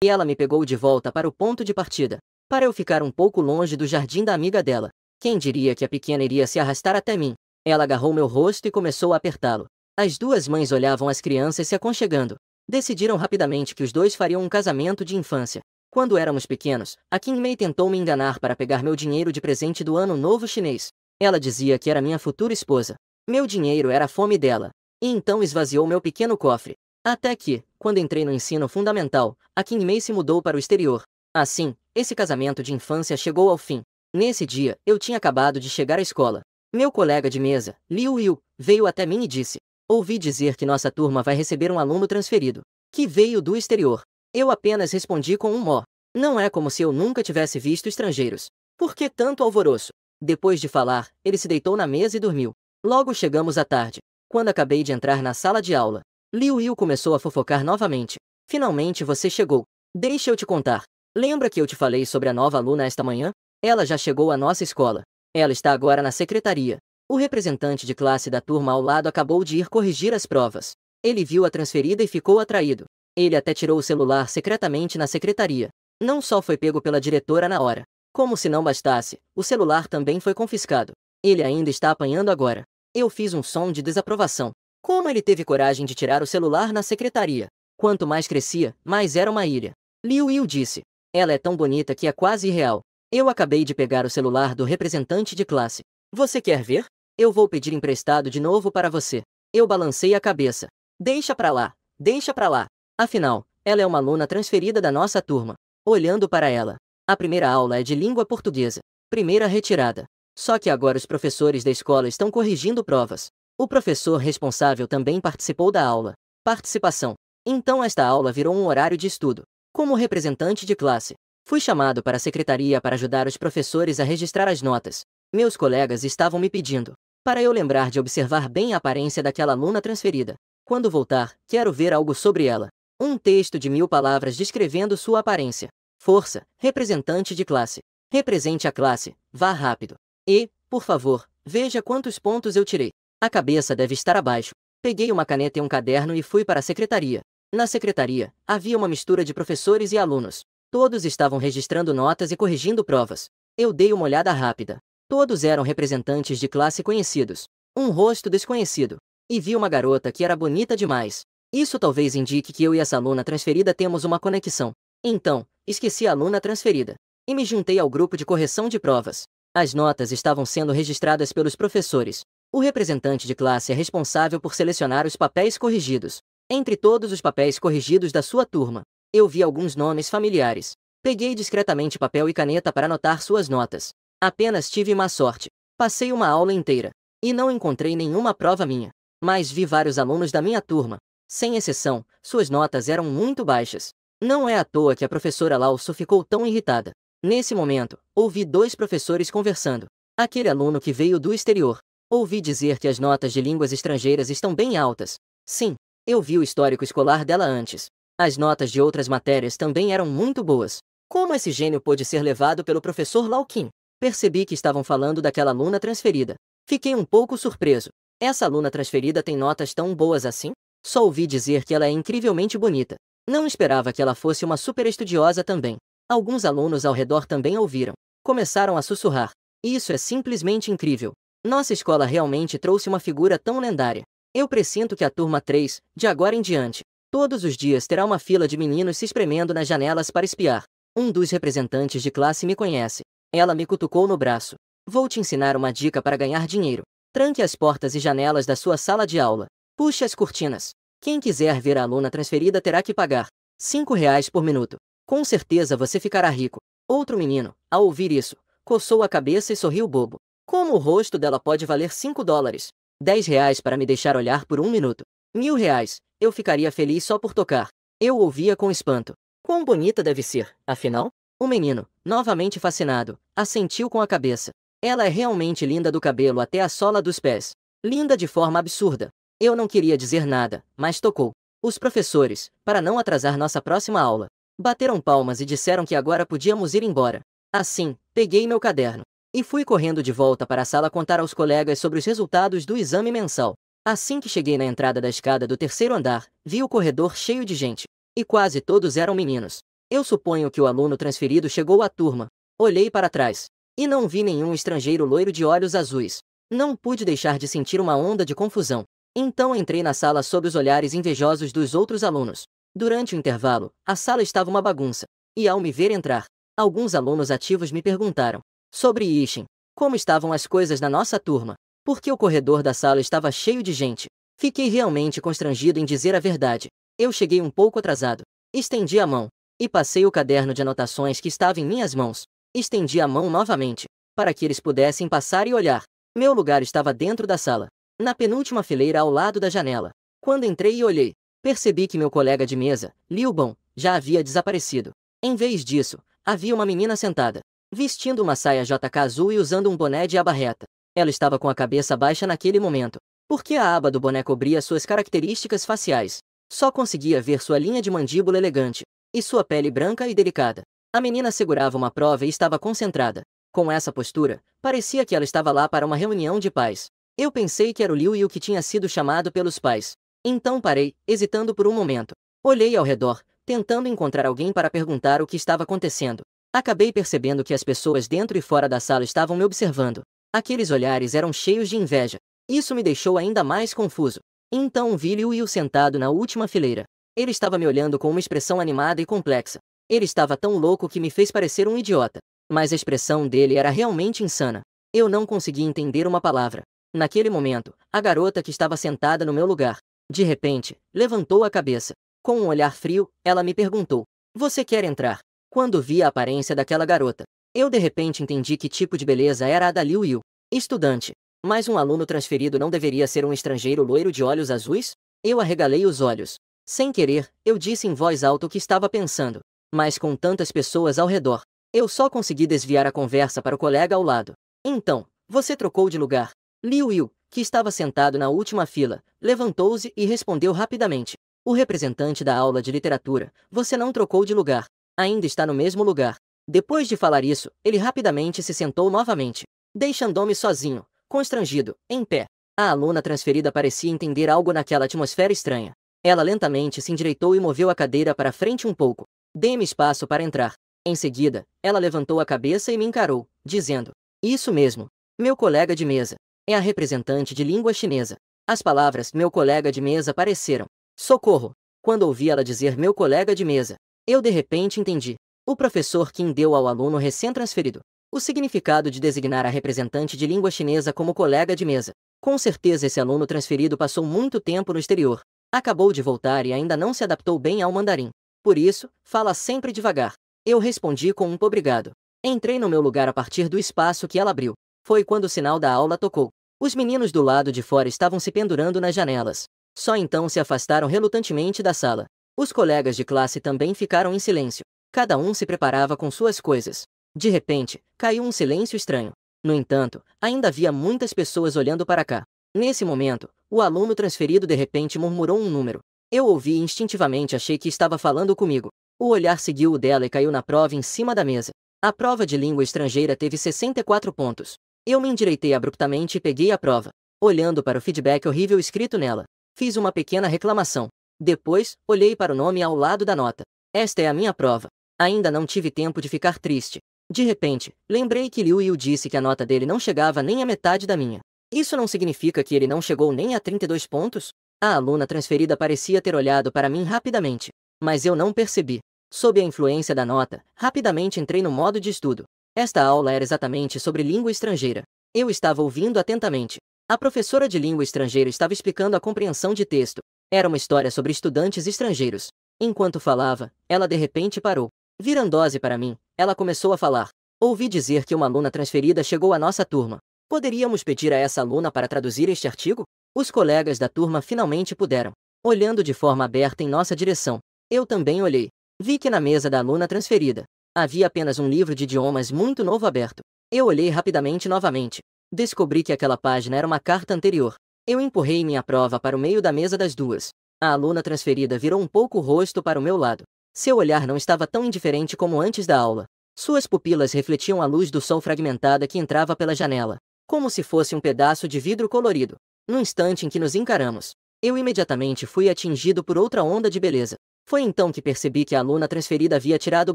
E ela me pegou de volta para o ponto de partida, para eu ficar um pouco longe do jardim da amiga dela. Quem diria que a pequena iria se arrastar até mim? Ela agarrou meu rosto e começou a apertá-lo. As duas mães olhavam as crianças se aconchegando. Decidiram rapidamente que os dois fariam um casamento de infância. Quando éramos pequenos, a Qin Mei tentou me enganar para pegar meu dinheiro de presente do Ano Novo Chinês. Ela dizia que era minha futura esposa. Meu dinheiro era a fome dela. E então esvaziou meu pequeno cofre. Até que, quando entrei no ensino fundamental, a Qin Mei se mudou para o exterior. Assim, esse casamento de infância chegou ao fim. Nesse dia, eu tinha acabado de chegar à escola. Meu colega de mesa, Liu Yu, veio até mim e disse: ouvi dizer que nossa turma vai receber um aluno transferido, que veio do exterior. Eu apenas respondi com um mó. Não é como se eu nunca tivesse visto estrangeiros. Por que tanto alvoroço? Depois de falar, ele se deitou na mesa e dormiu. Logo chegamos à tarde. Quando acabei de entrar na sala de aula, Liu Yu começou a fofocar novamente. Finalmente você chegou. Deixa eu te contar. Lembra que eu te falei sobre a nova aluna esta manhã? Ela já chegou à nossa escola. Ela está agora na secretaria. O representante de classe da turma ao lado acabou de ir corrigir as provas. Ele viu a transferida e ficou atraído. Ele até tirou o celular secretamente na secretaria. Não só foi pego pela diretora na hora. Como se não bastasse, o celular também foi confiscado. Ele ainda está apanhando agora. Eu fiz um som de desaprovação. Como ele teve coragem de tirar o celular na secretaria? Quanto mais crescia, mais era uma ilha. Liu Yu disse. Ela é tão bonita que é quase irreal. Eu acabei de pegar o celular do representante de classe. Você quer ver? Eu vou pedir emprestado de novo para você. Eu balancei a cabeça. Deixa pra lá. Deixa pra lá. Afinal, ela é uma aluna transferida da nossa turma. Olhando para ela. A primeira aula é de língua portuguesa. Primeira retirada. Só que agora os professores da escola estão corrigindo provas. O professor responsável também participou da aula. Participação. Então esta aula virou um horário de estudo. Como representante de classe, fui chamado para a secretaria para ajudar os professores a registrar as notas. Meus colegas estavam me pedindo para eu lembrar de observar bem a aparência daquela aluna transferida. Quando voltar, quero ver algo sobre ela. Um texto de 1000 palavras descrevendo sua aparência. Força, representante de classe. Represente a classe, vá rápido. E, por favor, veja quantos pontos eu tirei. A cabeça deve estar abaixo. Peguei uma caneta e um caderno e fui para a secretaria. Na secretaria, havia uma mistura de professores e alunos. Todos estavam registrando notas e corrigindo provas. Eu dei uma olhada rápida. Todos eram representantes de classe conhecidos. Um rosto desconhecido. E vi uma garota que era bonita demais. Isso talvez indique que eu e essa aluna transferida temos uma conexão. Então, esqueci a aluna transferida. E me juntei ao grupo de correção de provas. As notas estavam sendo registradas pelos professores. O representante de classe é responsável por selecionar os papéis corrigidos. Entre todos os papéis corrigidos da sua turma, eu vi alguns nomes familiares. Peguei discretamente papel e caneta para anotar suas notas. Apenas tive má sorte. Passei uma aula inteira. E não encontrei nenhuma prova minha. Mas vi vários alunos da minha turma. Sem exceção, suas notas eram muito baixas. Não é à toa que a professora Lauso ficou tão irritada. Nesse momento, ouvi 2 professores conversando. Aquele aluno que veio do exterior. Ouvi dizer que as notas de línguas estrangeiras estão bem altas. Sim, eu vi o histórico escolar dela antes. As notas de outras matérias também eram muito boas. Como esse gênio pôde ser levado pelo professor Lao Qin? Percebi que estavam falando daquela aluna transferida. Fiquei um pouco surpreso. Essa aluna transferida tem notas tão boas assim? Só ouvi dizer que ela é incrivelmente bonita. Não esperava que ela fosse uma super estudiosa também. Alguns alunos ao redor também ouviram. Começaram a sussurrar. Isso é simplesmente incrível. Nossa escola realmente trouxe uma figura tão lendária. Eu pressinto que a turma 3, de agora em diante, todos os dias terá uma fila de meninos se espremendo nas janelas para espiar. Um dos representantes de classe me conhece. Ela me cutucou no braço. Vou te ensinar uma dica para ganhar dinheiro. Tranque as portas e janelas da sua sala de aula. Puxe as cortinas. Quem quiser ver a aluna transferida terá que pagar R$ 5 por minuto. Com certeza você ficará rico. Outro menino, ao ouvir isso, coçou a cabeça e sorriu bobo. Como o rosto dela pode valer $5? R$ 10 para me deixar olhar por 1 minuto. R$ 1.000, eu ficaria feliz só por tocar. Eu ouvia com espanto. Quão bonita deve ser, afinal? O menino, novamente fascinado, assentiu com a cabeça. Ela é realmente linda do cabelo até a sola dos pés. Linda de forma absurda. Eu não queria dizer nada, mas tocou. Os professores, para não atrasar nossa próxima aula, bateram palmas e disseram que agora podíamos ir embora. Assim, peguei meu caderno e fui correndo de volta para a sala contar aos colegas sobre os resultados do exame mensal. Assim que cheguei na entrada da escada do 3º andar, vi o corredor cheio de gente. E quase todos eram meninos. Eu suponho que o aluno transferido chegou à turma. Olhei para trás. E não vi nenhum estrangeiro loiro de olhos azuis. Não pude deixar de sentir uma onda de confusão. Então entrei na sala sob os olhares invejosos dos outros alunos. Durante o intervalo, a sala estava uma bagunça. E ao me ver entrar, alguns alunos ativos me perguntaram sobre Ishin, como estavam as coisas na nossa turma, porque o corredor da sala estava cheio de gente. Fiquei realmente constrangido em dizer a verdade. Eu cheguei um pouco atrasado. Estendi a mão e passei o caderno de anotações que estava em minhas mãos. Estendi a mão novamente, para que eles pudessem passar e olhar. Meu lugar estava dentro da sala, na penúltima fileira ao lado da janela. Quando entrei e olhei, percebi que meu colega de mesa, Liu Bon, já havia desaparecido. Em vez disso, havia uma menina sentada, vestindo uma saia JK azul e usando um boné de aba reta. Ela estava com a cabeça baixa naquele momento, porque a aba do boné cobria suas características faciais. Só conseguia ver sua linha de mandíbula elegante, e sua pele branca e delicada. A menina segurava uma prova e estava concentrada. Com essa postura, parecia que ela estava lá para uma reunião de pais. Eu pensei que era o Liu Yu que tinha sido chamado pelos pais. Então parei, hesitando por um momento. Olhei ao redor, tentando encontrar alguém para perguntar o que estava acontecendo. Acabei percebendo que as pessoas dentro e fora da sala estavam me observando. Aqueles olhares eram cheios de inveja. Isso me deixou ainda mais confuso. Então vi Liu Yu sentado na última fileira. Ele estava me olhando com uma expressão animada e complexa. Ele estava tão louco que me fez parecer um idiota. Mas a expressão dele era realmente insana. Eu não conseguia entender uma palavra. Naquele momento, a garota que estava sentada no meu lugar, de repente, levantou a cabeça. Com um olhar frio, ela me perguntou: "Você quer entrar?" Quando vi a aparência daquela garota, eu de repente entendi que tipo de beleza era a da Liu Yu. Estudante. Mas um aluno transferido não deveria ser um estrangeiro loiro de olhos azuis? Eu arregalei os olhos. Sem querer, eu disse em voz alta o que estava pensando. Mas com tantas pessoas ao redor, eu só consegui desviar a conversa para o colega ao lado. "Então, você trocou de lugar?" Liu Yu, que estava sentado na última fila, levantou-se e respondeu rapidamente: "O representante da aula de literatura, você não trocou de lugar. Ainda está no mesmo lugar." Depois de falar isso, ele rapidamente se sentou novamente, deixando-me sozinho, constrangido, em pé. A aluna transferida parecia entender algo naquela atmosfera estranha. Ela lentamente se endireitou e moveu a cadeira para frente um pouco. Dê-me espaço para entrar. Em seguida, ela levantou a cabeça e me encarou, dizendo: "Isso mesmo. Meu colega de mesa. É a representante de língua chinesa." As palavras "meu colega de mesa" pareceram socorro. Quando ouvi ela dizer "meu colega de mesa", eu de repente entendi. O professor Qin deu ao aluno recém-transferido o significado de designar a representante de língua chinesa como colega de mesa. Com certeza esse aluno transferido passou muito tempo no exterior. Acabou de voltar e ainda não se adaptou bem ao mandarim. Por isso, fala sempre devagar. Eu respondi com um obrigado. Entrei no meu lugar a partir do espaço que ela abriu. Foi quando o sinal da aula tocou. Os meninos do lado de fora estavam se pendurando nas janelas. Só então se afastaram relutantemente da sala. Os colegas de classe também ficaram em silêncio. Cada um se preparava com suas coisas. De repente, caiu um silêncio estranho. No entanto, ainda havia muitas pessoas olhando para cá. Nesse momento, o aluno transferido de repente murmurou um número. Eu ouvi e instintivamente achei que estava falando comigo. O olhar seguiu o dela e caiu na prova em cima da mesa. A prova de língua estrangeira teve 64 pontos. Eu me endireitei abruptamente e peguei a prova. Olhando para o feedback horrível escrito nela, fiz uma pequena reclamação. Depois, olhei para o nome ao lado da nota. Esta é a minha prova. Ainda não tive tempo de ficar triste. De repente, lembrei que Liu Yu disse que a nota dele não chegava nem à metade da minha. Isso não significa que ele não chegou nem a 32 pontos? A aluna transferida parecia ter olhado para mim rapidamente, mas eu não percebi. Sob a influência da nota, rapidamente entrei no modo de estudo. Esta aula era exatamente sobre língua estrangeira. Eu estava ouvindo atentamente. A professora de língua estrangeira estava explicando a compreensão de texto. Era uma história sobre estudantes estrangeiros. Enquanto falava, ela de repente parou. Virando-se para mim, ela começou a falar. "Ouvi dizer que uma aluna transferida chegou à nossa turma. Poderíamos pedir a essa aluna para traduzir este artigo?" Os colegas da turma finalmente puderam, olhando de forma aberta em nossa direção. Eu também olhei. Vi que na mesa da aluna transferida havia apenas um livro de idiomas muito novo aberto. Eu olhei rapidamente novamente. Descobri que aquela página era uma carta anterior. Eu empurrei minha prova para o meio da mesa das duas. A aluna transferida virou um pouco o rosto para o meu lado. Seu olhar não estava tão indiferente como antes da aula. Suas pupilas refletiam a luz do sol fragmentada que entrava pela janela, como se fosse um pedaço de vidro colorido. No instante em que nos encaramos, eu imediatamente fui atingido por outra onda de beleza. Foi então que percebi que a aluna transferida havia tirado o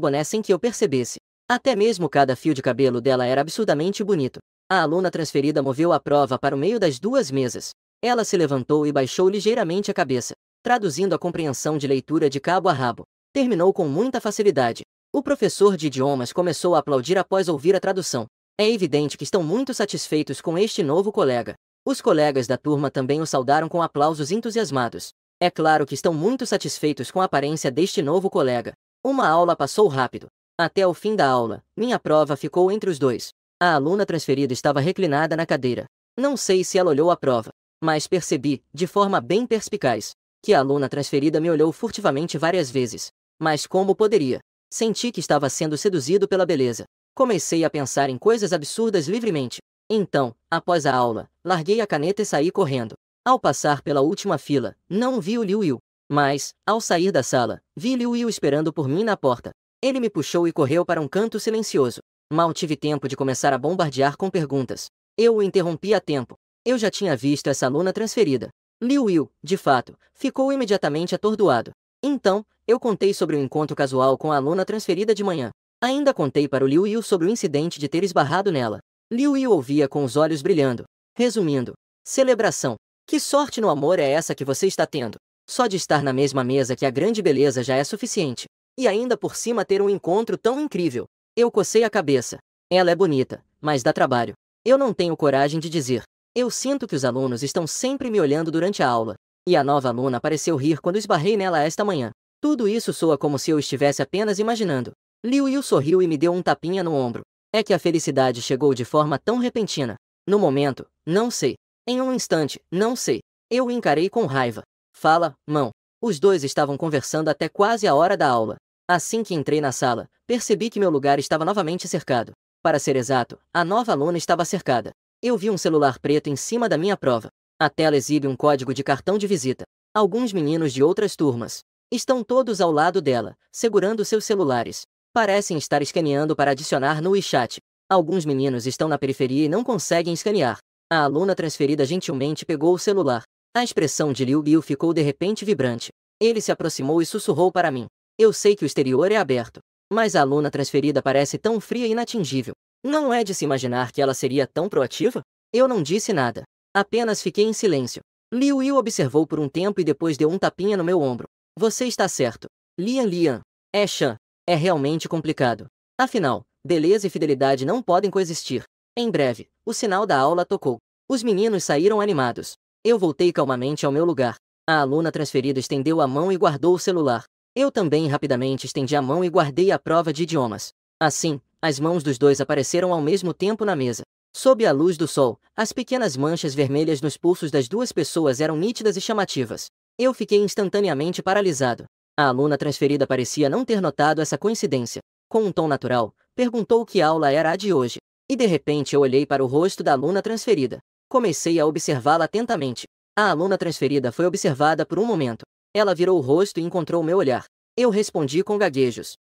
boné sem que eu percebesse. Até mesmo cada fio de cabelo dela era absurdamente bonito. A aluna transferida moveu a prova para o meio das duas mesas. Ela se levantou e baixou ligeiramente a cabeça, traduzindo a compreensão de leitura de cabo a rabo. Terminou com muita facilidade. O professor de idiomas começou a aplaudir após ouvir a tradução. É evidente que estão muito satisfeitos com este novo colega. Os colegas da turma também o saudaram com aplausos entusiasmados. É claro que estão muito satisfeitos com a aparência deste novo colega. Uma aula passou rápido. Até o fim da aula, minha prova ficou entre os dois. A aluna transferida estava reclinada na cadeira. Não sei se ela olhou a prova, mas percebi, de forma bem perspicaz, que a aluna transferida me olhou furtivamente várias vezes. Mas como poderia? Senti que estava sendo seduzido pela beleza. Comecei a pensar em coisas absurdas livremente. Então, após a aula, larguei a caneta e saí correndo. Ao passar pela última fila, não vi o Liu Yu. Mas, ao sair da sala, vi Liu Yu esperando por mim na porta. Ele me puxou e correu para um canto silencioso. Mal tive tempo de começar a bombardear com perguntas. Eu o interrompi a tempo. Eu já tinha visto essa aluna transferida. Liu Yu, de fato, ficou imediatamente atordoado. Então, eu contei sobre o encontro casual com a aluna transferida de manhã. Ainda contei para o Liu Yu sobre o incidente de ter esbarrado nela. Liu Yu ouvia com os olhos brilhando. Resumindo, celebração. Que sorte no amor é essa que você está tendo? Só de estar na mesma mesa que a grande beleza já é suficiente. E ainda por cima ter um encontro tão incrível. Eu cocei a cabeça. Ela é bonita, mas dá trabalho. Eu não tenho coragem de dizer. Eu sinto que os alunos estão sempre me olhando durante a aula. E a nova aluna pareceu rir quando esbarrei nela esta manhã. Tudo isso soa como se eu estivesse apenas imaginando. Liu Yu sorriu e me deu um tapinha no ombro. É que a felicidade chegou de forma tão repentina. No momento, não sei. Em um instante, não sei. Eu o encarei com raiva. Fala, mão. Os dois estavam conversando até quase a hora da aula. Assim que entrei na sala, percebi que meu lugar estava novamente cercado. Para ser exato, a nova aluna estava cercada. Eu vi um celular preto em cima da minha prova. A tela exibe um código de cartão de visita. Alguns meninos de outras turmas estão todos ao lado dela, segurando seus celulares. Parecem estar escaneando para adicionar no WeChat. Alguns meninos estão na periferia e não conseguem escanear. A aluna transferida gentilmente pegou o celular. A expressão de Liu Yu ficou de repente vibrante. Ele se aproximou e sussurrou para mim. Eu sei que o exterior é aberto, mas a aluna transferida parece tão fria e inatingível. Não é de se imaginar que ela seria tão proativa? Eu não disse nada. Apenas fiquei em silêncio. Liu Yu observou por um tempo e depois deu um tapinha no meu ombro. Você está certo. Lian. É Chan. É realmente complicado. Afinal, beleza e fidelidade não podem coexistir. Em breve, o sinal da aula tocou. Os meninos saíram animados. Eu voltei calmamente ao meu lugar. A aluna transferida estendeu a mão e guardou o celular. Eu também rapidamente estendi a mão e guardei a prova de idiomas. Assim, as mãos dos dois apareceram ao mesmo tempo na mesa. Sob a luz do sol, as pequenas manchas vermelhas nos pulsos das duas pessoas eram nítidas e chamativas. Eu fiquei instantaneamente paralisado. A aluna transferida parecia não ter notado essa coincidência. Com um tom natural, perguntou que aula era a de hoje. E de repente eu olhei para o rosto da aluna transferida. Comecei a observá-la atentamente. A aluna transferida foi observada por um momento. Ela virou o rosto e encontrou meu olhar. Eu respondi com gaguejos.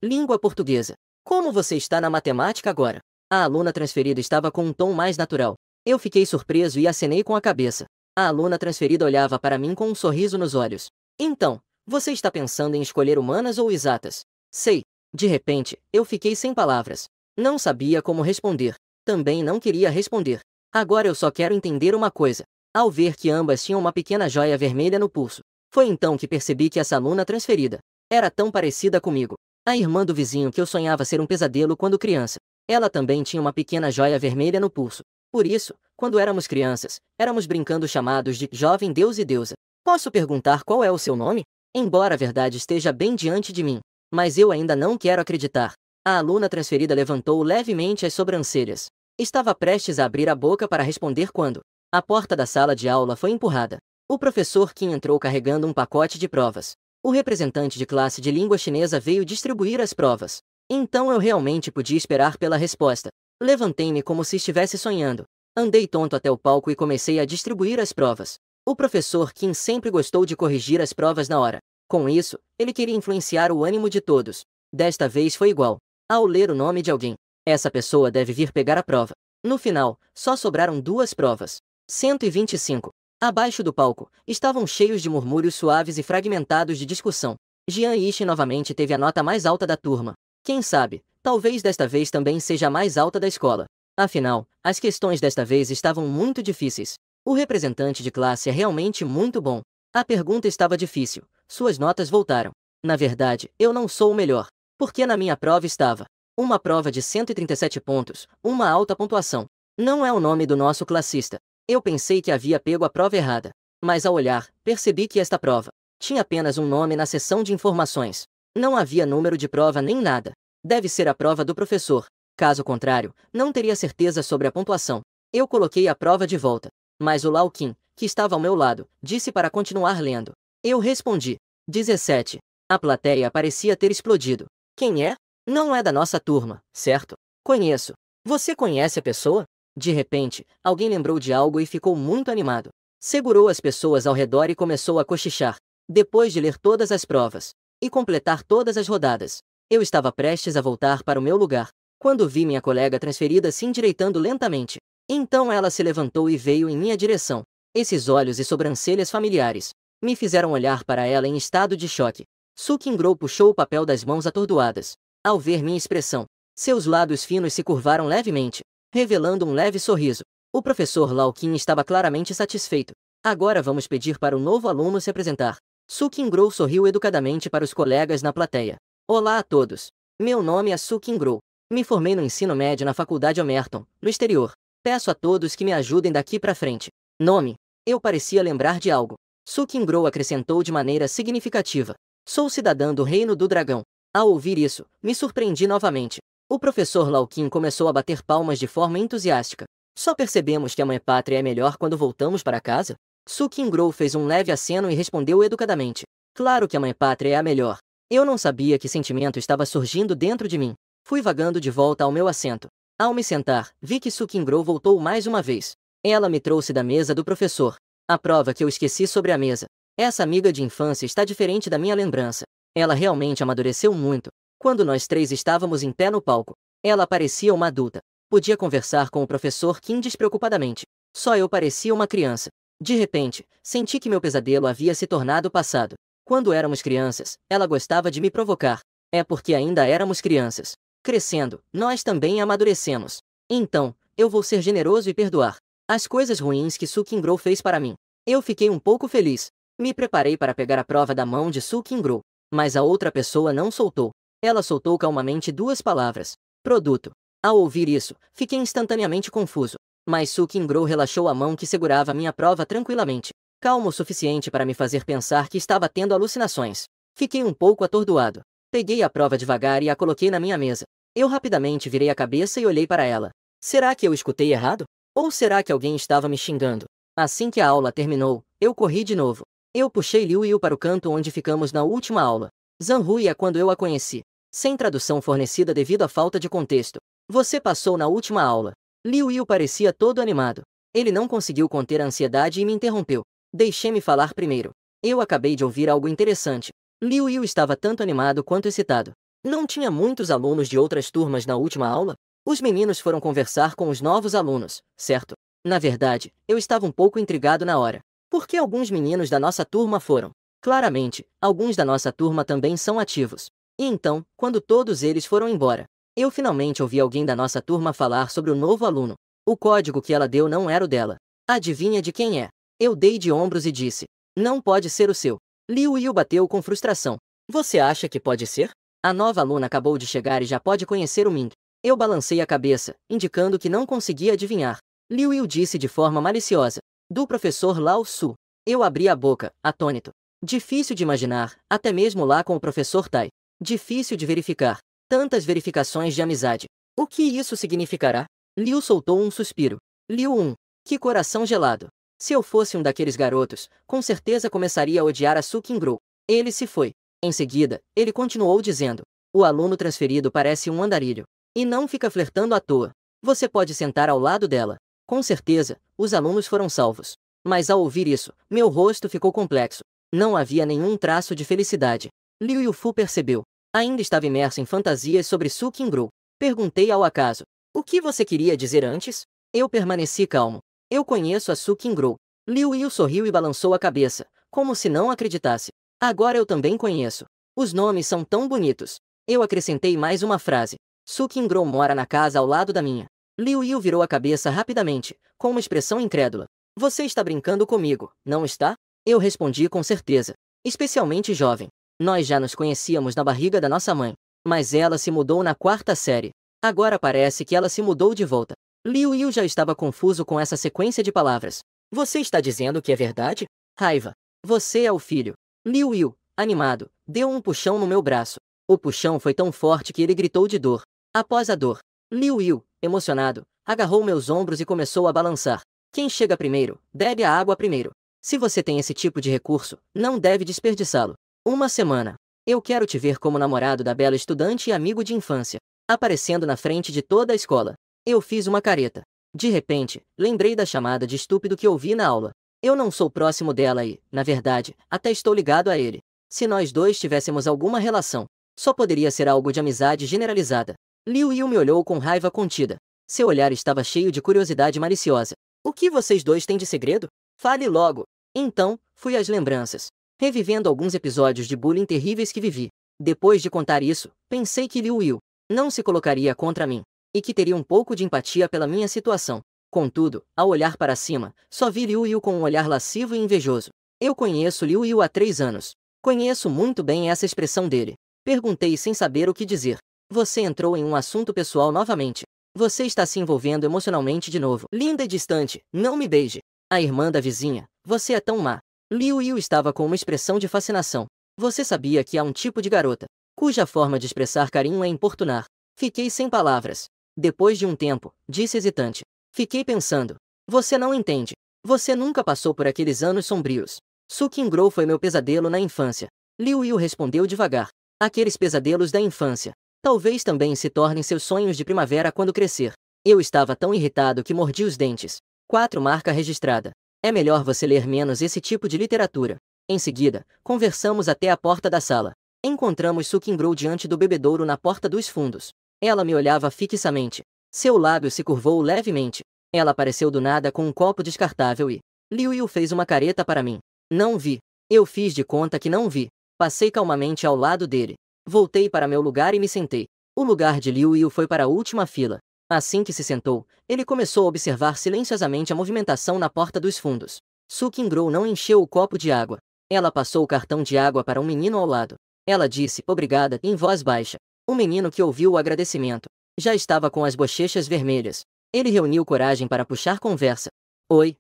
Língua portuguesa. Como você está na matemática agora? A aluna transferida estava com um tom mais natural. Eu fiquei surpreso e acenei com a cabeça. A aluna transferida olhava para mim com um sorriso nos olhos. Então, você está pensando em escolher humanas ou exatas? Sei. De repente, eu fiquei sem palavras. Não sabia como responder. Também não queria responder. Agora eu só quero entender uma coisa. Ao ver que ambas tinham uma pequena joia vermelha no pulso, foi então que percebi que essa aluna transferida era tão parecida comigo. A irmã do vizinho que eu sonhava ser um pesadelo quando criança. Ela também tinha uma pequena joia vermelha no pulso. Por isso, quando éramos crianças, éramos brincando chamados de jovem deus e deusa. Posso perguntar qual é o seu nome? Embora a verdade esteja bem diante de mim. Mas eu ainda não quero acreditar. A aluna transferida levantou levemente as sobrancelhas. Estava prestes a abrir a boca para responder quando a porta da sala de aula foi empurrada. O professor Kim entrou carregando um pacote de provas. O representante de classe de língua chinesa veio distribuir as provas. Então eu realmente podia esperar pela resposta. Levantei-me como se estivesse sonhando. Andei tonto até o palco e comecei a distribuir as provas. O professor Kim sempre gostou de corrigir as provas na hora. Com isso, ele queria influenciar o ânimo de todos. Desta vez foi igual. Ao ler o nome de alguém, essa pessoa deve vir pegar a prova. No final, só sobraram duas provas. 125. Abaixo do palco, estavam cheios de murmúrios suaves e fragmentados de discussão. Jian Yixin novamente teve a nota mais alta da turma. Quem sabe, talvez desta vez também seja a mais alta da escola. Afinal, as questões desta vez estavam muito difíceis. O representante de classe é realmente muito bom. A pergunta estava difícil. Suas notas voltaram. Na verdade, eu não sou o melhor. Porque na minha prova estava uma prova de 137 pontos, uma alta pontuação. Não é o nome do nosso classista. Eu pensei que havia pego a prova errada. Mas ao olhar, percebi que esta prova tinha apenas um nome na seção de informações. Não havia número de prova nem nada. Deve ser a prova do professor. Caso contrário, não teria certeza sobre a pontuação. Eu coloquei a prova de volta. Mas o Lao Qin, que estava ao meu lado, disse para continuar lendo. Eu respondi. 17. A plateia parecia ter explodido. Quem é? Não é da nossa turma, certo? Conheço. Você conhece a pessoa? De repente, alguém lembrou de algo e ficou muito animado. Segurou as pessoas ao redor e começou a cochichar. Depois de ler todas as provas e completar todas as rodadas, eu estava prestes a voltar para o meu lugar, quando vi minha colega transferida se endireitando lentamente. Então ela se levantou e veio em minha direção. Esses olhos e sobrancelhas familiares me fizeram olhar para ela em estado de choque. Su Qingguo puxou o papel das mãos atordoadas. Ao ver minha expressão, seus lábios finos se curvaram levemente, revelando um leve sorriso. O professor Lao Qin estava claramente satisfeito. Agora vamos pedir para o novo aluno se apresentar. Su Qingguo sorriu educadamente para os colegas na plateia. Olá a todos. Meu nome é Su Qingguo. Me formei no ensino médio na Faculdade Omerton, no exterior. Peço a todos que me ajudem daqui para frente. Nome. Eu parecia lembrar de algo. Su Qingguo acrescentou de maneira significativa. Sou cidadã do Reino do Dragão. Ao ouvir isso, me surpreendi novamente. O professor Lao Qin começou a bater palmas de forma entusiástica. Só percebemos que a mãe pátria é melhor quando voltamos para casa? Su Qingguo fez um leve aceno e respondeu educadamente. Claro que a mãe pátria é a melhor. Eu não sabia que sentimento estava surgindo dentro de mim. Fui vagando de volta ao meu assento. Ao me sentar, vi que Su Qingguo voltou mais uma vez. Ela me trouxe da mesa do professor a prova que eu esqueci sobre a mesa. Essa amiga de infância está diferente da minha lembrança. Ela realmente amadureceu muito. Quando nós três estávamos em pé no palco, ela parecia uma adulta. Podia conversar com o professor Qin despreocupadamente. Só eu parecia uma criança. De repente, senti que meu pesadelo havia se tornado passado. Quando éramos crianças, ela gostava de me provocar. É porque ainda éramos crianças. Crescendo, nós também amadurecemos. Então, eu vou ser generoso e perdoar as coisas ruins que Su Qingguo fez para mim. Eu fiquei um pouco feliz. Me preparei para pegar a prova da mão de Su Qingguo. Mas a outra pessoa não soltou. Ela soltou calmamente duas palavras. Produto. Ao ouvir isso, fiquei instantaneamente confuso. Mas Su Qingguo relaxou a mão que segurava minha prova tranquilamente. Calmo o suficiente para me fazer pensar que estava tendo alucinações. Fiquei um pouco atordoado. Peguei a prova devagar e a coloquei na minha mesa. Eu rapidamente virei a cabeça e olhei para ela. Será que eu escutei errado? Ou será que alguém estava me xingando? Assim que a aula terminou, eu corri de novo. Eu puxei Liu Yu para o canto onde ficamos na última aula. Zhanhui é quando eu a conheci. Sem tradução fornecida devido à falta de contexto. Você passou na última aula. Liu Yu parecia todo animado. Ele não conseguiu conter a ansiedade e me interrompeu. Deixe-me falar primeiro. Eu acabei de ouvir algo interessante. Liu Yu estava tanto animado quanto excitado. Não tinha muitos alunos de outras turmas na última aula? Os meninos foram conversar com os novos alunos, certo? Na verdade, eu estava um pouco intrigado na hora. Por que alguns meninos da nossa turma foram? Claramente, alguns da nossa turma também são ativos. E então, quando todos eles foram embora, eu finalmente ouvi alguém da nossa turma falar sobre o novo aluno. O código que ela deu não era o dela. Adivinha de quem é? Eu dei de ombros e disse. Não pode ser o seu. Liu Yu bateu com frustração. Você acha que pode ser? A nova aluna acabou de chegar e já pode conhecer o Ming. Eu balancei a cabeça, indicando que não conseguia adivinhar. Liu Yu disse de forma maliciosa. Do professor Lao Su. Eu abri a boca, atônito. Difícil de imaginar, até mesmo lá com o professor Tai. Difícil de verificar. Tantas verificações de amizade. O que isso significará? Liu soltou um suspiro. Liu que coração gelado. Se eu fosse um daqueles garotos, com certeza começaria a odiar a Su Qingguo. Ele se foi. Em seguida, ele continuou dizendo. O aluno transferido parece um andarilho. E não fica flertando à toa. Você pode sentar ao lado dela. Com certeza, os alunos foram salvos. Mas ao ouvir isso, meu rosto ficou complexo. Não havia nenhum traço de felicidade. Liu Yufu percebeu. Ainda estava imerso em fantasias sobre Su Qingguo. Perguntei ao acaso. O que você queria dizer antes? Eu permaneci calmo. Eu conheço a Su Qingguo. Liu Yu sorriu e balançou a cabeça, como se não acreditasse. Agora eu também conheço. Os nomes são tão bonitos. Eu acrescentei mais uma frase. Su Qingguo mora na casa ao lado da minha. Liu Yu virou a cabeça rapidamente, com uma expressão incrédula. Você está brincando comigo, não está? Eu respondi com certeza. Especialmente jovem. Nós já nos conhecíamos na barriga da nossa mãe. Mas ela se mudou na 4ª série. Agora parece que ela se mudou de volta. Liu Yu já estava confuso com essa sequência de palavras. Você está dizendo que é verdade? Raiva. Você é o filho. Liu Yu, animado, deu um puxão no meu braço. O puxão foi tão forte que ele gritou de dor. Após a dor, Liu Yu, emocionado, agarrou meus ombros e começou a balançar. Quem chega primeiro, bebe a água primeiro. Se você tem esse tipo de recurso, não deve desperdiçá-lo. Uma semana. Eu quero te ver como namorado da bela estudante e amigo de infância. Aparecendo na frente de toda a escola. Eu fiz uma careta. De repente, lembrei da chamada de estúpido que ouvi na aula. Eu não sou próximo dela e, na verdade, até estou ligado a ele. Se nós dois tivéssemos alguma relação, só poderia ser algo de amizade generalizada. Liu Yu me olhou com raiva contida. Seu olhar estava cheio de curiosidade maliciosa. O que vocês dois têm de segredo? Fale logo. Então, fui às lembranças, revivendo alguns episódios de bullying terríveis que vivi. Depois de contar isso, pensei que Liu Yu não se colocaria contra mim, e que teria um pouco de empatia pela minha situação. Contudo, ao olhar para cima, só vi Liu Yu com um olhar lascivo e invejoso. Eu conheço Liu Yu há 3 anos. Conheço muito bem essa expressão dele. Perguntei sem saber o que dizer. Você entrou em um assunto pessoal novamente. Você está se envolvendo emocionalmente de novo. Linda e distante, não me beije. A irmã da vizinha, você é tão má. Liu Yu estava com uma expressão de fascinação. Você sabia que há um tipo de garota, cuja forma de expressar carinho é importunar. Fiquei sem palavras. Depois de um tempo, disse hesitante. Fiquei pensando. Você não entende. Você nunca passou por aqueles anos sombrios. Su Qingguo foi meu pesadelo na infância. Liu Yu respondeu devagar. Aqueles pesadelos da infância. Talvez também se tornem seus sonhos de primavera quando crescer. Eu estava tão irritado que mordi os dentes. 4 marca registrada. É melhor você ler menos esse tipo de literatura. Em seguida, conversamos até a porta da sala. Encontramos Su Qingguo diante do bebedouro na porta dos fundos. Ela me olhava fixamente. Seu lábio se curvou levemente. Ela apareceu do nada com um copo descartável e Liu Yu fez uma careta para mim. Não vi. Eu fiz de conta que não vi. Passei calmamente ao lado dele. Voltei para meu lugar e me sentei. O lugar de Liu Yu foi para a última fila. Assim que se sentou, ele começou a observar silenciosamente a movimentação na porta dos fundos. Su Qingguo não encheu o copo de água. Ela passou o cartão de água para um menino ao lado. Ela disse obrigada em voz baixa. O menino que ouviu o agradecimento já estava com as bochechas vermelhas. Ele reuniu coragem para puxar conversa. Oi.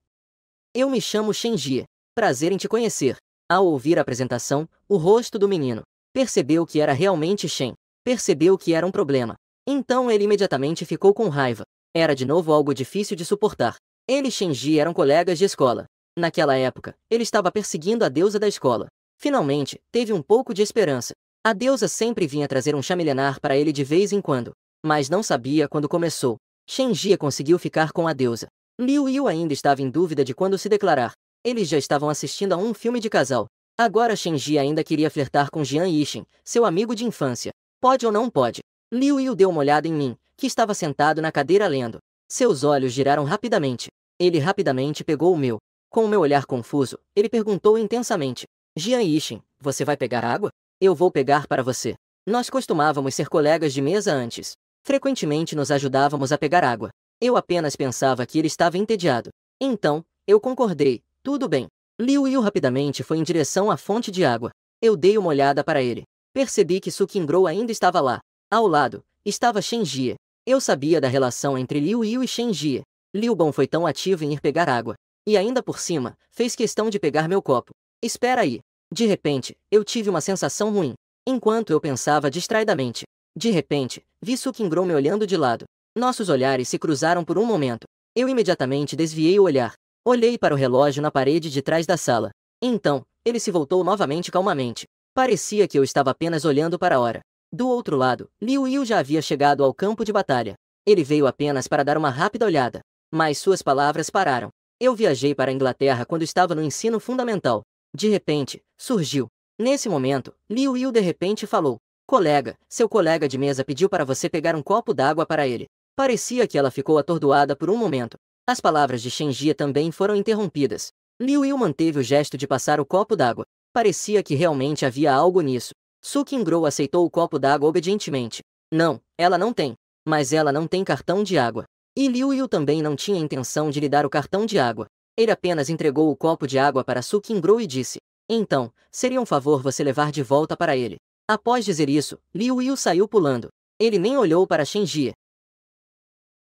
Eu me chamo Shen Jie. Prazer em te conhecer. Ao ouvir a apresentação, o rosto do menino percebeu que era realmente Shen. Percebeu que era um problema. Então ele imediatamente ficou com raiva. Era de novo algo difícil de suportar. Ele e Shen Jie eram colegas de escola. Naquela época, ele estava perseguindo a deusa da escola. Finalmente, teve um pouco de esperança. A deusa sempre vinha trazer um chá milenar para ele de vez em quando. Mas não sabia quando começou. Shen Jie conseguiu ficar com a deusa. Liu Yu ainda estava em dúvida de quando se declarar. Eles já estavam assistindo a um filme de casal. Agora Shen Jie ainda queria flertar com Jian Yixin, seu amigo de infância. Pode ou não pode? Liu Yu deu uma olhada em mim, que estava sentado na cadeira lendo. Seus olhos giraram rapidamente. Ele rapidamente pegou o meu. Com o meu olhar confuso, ele perguntou intensamente. Jian Yixin, você vai pegar água? Eu vou pegar para você. Nós costumávamos ser colegas de mesa antes. Frequentemente nos ajudávamos a pegar água. Eu apenas pensava que ele estava entediado. Então, eu concordei. Tudo bem. Liu Yu rapidamente foi em direção à fonte de água. Eu dei uma olhada para ele. Percebi que Su Qingguo ainda estava lá. Ao lado, estava Shen Jie. Eu sabia da relação entre Liu Yu e Shen Jie. Liu Bon foi tão ativo em ir pegar água. E ainda por cima, fez questão de pegar meu copo. Espera aí. De repente, eu tive uma sensação ruim. Enquanto eu pensava distraidamente. De repente, vi Su Qingguo me olhando de lado. Nossos olhares se cruzaram por um momento. Eu imediatamente desviei o olhar. Olhei para o relógio na parede de trás da sala. Então, ele se voltou novamente calmamente. Parecia que eu estava apenas olhando para a hora. Do outro lado, Liu Yu já havia chegado ao campo de batalha. Ele veio apenas para dar uma rápida olhada. Mas suas palavras pararam. Eu viajei para a Inglaterra quando estava no ensino fundamental. De repente, surgiu. Nesse momento, Liu Yu de repente falou. Colega, seu colega de mesa pediu para você pegar um copo d'água para ele. Parecia que ela ficou atordoada por um momento. As palavras de Shen Jie também foram interrompidas. Liu Yu manteve o gesto de passar o copo d'água. Parecia que realmente havia algo nisso. Su Qingguo aceitou o copo d'água obedientemente. Não, ela não tem. Mas ela não tem cartão de água. E Liu Yu também não tinha intenção de lhe dar o cartão de água. Ele apenas entregou o copo de água para Su Qingguo e disse: então, seria um favor você levar de volta para ele. Após dizer isso, Liu Yu saiu pulando. Ele nem olhou para Shen Jie.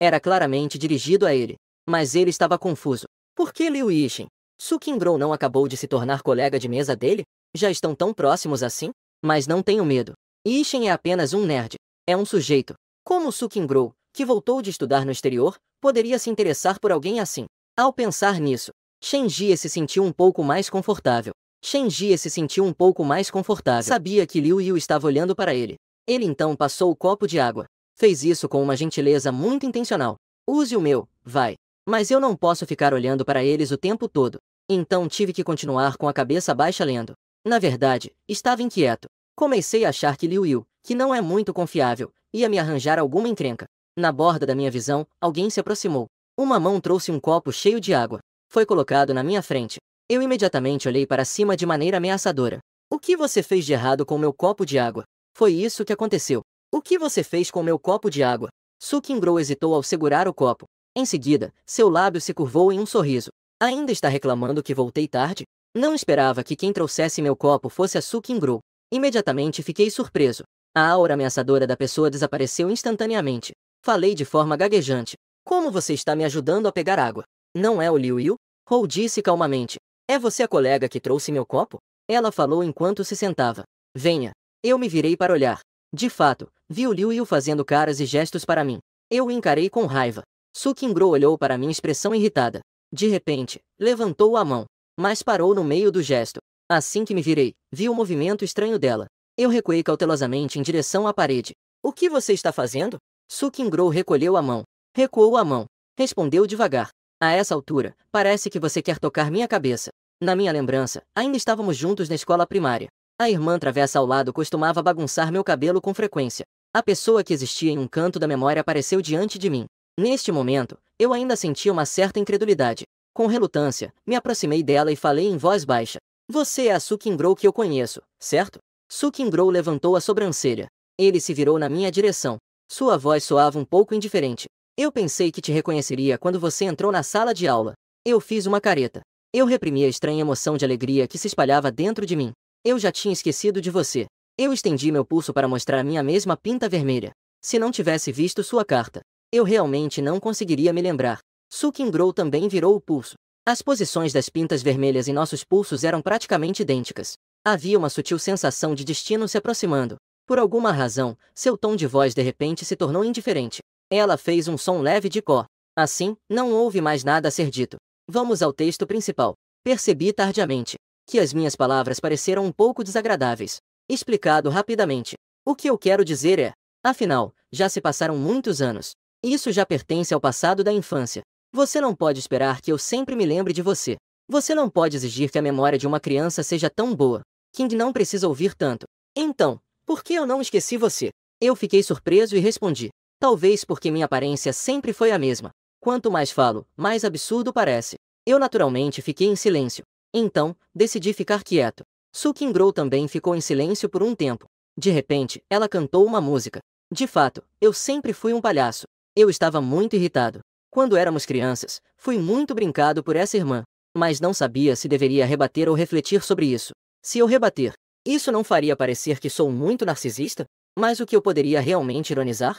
Era claramente dirigido a ele. Mas ele estava confuso. Por que Liu Yixin? Su Qingguo não acabou de se tornar colega de mesa dele? Já estão tão próximos assim? Mas não tenho medo. Yixin é apenas um nerd. É um sujeito. Como Su Qingguo, que voltou de estudar no exterior, poderia se interessar por alguém assim? Ao pensar nisso, Shen Jie se sentiu um pouco mais confortável. Sabia que Liu Yu estava olhando para ele. Ele então passou o copo de água. Fez isso com uma gentileza muito intencional. Use o meu, vai. Mas eu não posso ficar olhando para eles o tempo todo. Então tive que continuar com a cabeça baixa lendo. Na verdade, estava inquieto. Comecei a achar que Liu Yu, que não é muito confiável, ia me arranjar alguma encrenca. Na borda da minha visão, alguém se aproximou. Uma mão trouxe um copo cheio de água. Foi colocado na minha frente. Eu imediatamente olhei para cima de maneira ameaçadora. O que você fez de errado com meu copo de água? Foi isso que aconteceu. O que você fez com meu copo de água? Su Qingguo hesitou ao segurar o copo. Em seguida, seu lábio se curvou em um sorriso. Ainda está reclamando que voltei tarde? Não esperava que quem trouxesse meu copo fosse a Su Qingguo. Imediatamente fiquei surpreso. A aura ameaçadora da pessoa desapareceu instantaneamente. Falei de forma gaguejante. Como você está me ajudando a pegar água? Não é o Liu Yu? Hou disse calmamente. É você a colega que trouxe meu copo? Ela falou enquanto se sentava. Venha. Eu me virei para olhar. De fato, vi o Liu Yu fazendo caras e gestos para mim. Eu o encarei com raiva. Su Qingguo olhou para minha expressão irritada. De repente, levantou a mão, mas parou no meio do gesto. Assim que me virei, vi o movimento estranho dela. Eu recuei cautelosamente em direção à parede. O que você está fazendo? Su Qingguo recolheu a mão. Recuou a mão. Respondeu devagar. A essa altura, parece que você quer tocar minha cabeça. Na minha lembrança, ainda estávamos juntos na escola primária. A irmã travessa ao lado costumava bagunçar meu cabelo com frequência. A pessoa que existia em um canto da memória apareceu diante de mim. Neste momento, eu ainda sentia uma certa incredulidade. Com relutância, me aproximei dela e falei em voz baixa. Você é a Su Qingguo que eu conheço, certo? Su Qingguo levantou a sobrancelha. Ele se virou na minha direção. Sua voz soava um pouco indiferente. Eu pensei que te reconheceria quando você entrou na sala de aula. Eu fiz uma careta. Eu reprimi a estranha emoção de alegria que se espalhava dentro de mim. Eu já tinha esquecido de você. Eu estendi meu pulso para mostrar minha mesma pinta vermelha. Se não tivesse visto sua carta, eu realmente não conseguiria me lembrar. Su Qingguo também virou o pulso. As posições das pintas vermelhas em nossos pulsos eram praticamente idênticas. Havia uma sutil sensação de destino se aproximando. Por alguma razão, seu tom de voz de repente se tornou indiferente. Ela fez um som leve de có. Assim, não houve mais nada a ser dito. Vamos ao texto principal. Percebi tardiamente que as minhas palavras pareceram um pouco desagradáveis. Explicado rapidamente. O que eu quero dizer é, afinal, já se passaram muitos anos. Isso já pertence ao passado da infância. Você não pode esperar que eu sempre me lembre de você. Você não pode exigir que a memória de uma criança seja tão boa. King não precisa ouvir tanto. Então, por que eu não esqueci você? Eu fiquei surpreso e respondi. Talvez porque minha aparência sempre foi a mesma. Quanto mais falo, mais absurdo parece. Eu naturalmente fiquei em silêncio. Então, decidi ficar quieto. Su Qingguo também ficou em silêncio por um tempo. De repente, ela cantou uma música. De fato, eu sempre fui um palhaço. Eu estava muito irritado. Quando éramos crianças, fui muito brincado por essa irmã. Mas não sabia se deveria rebater ou refletir sobre isso. Se eu rebater, isso não faria parecer que sou muito narcisista? Mas o que eu poderia realmente ironizar?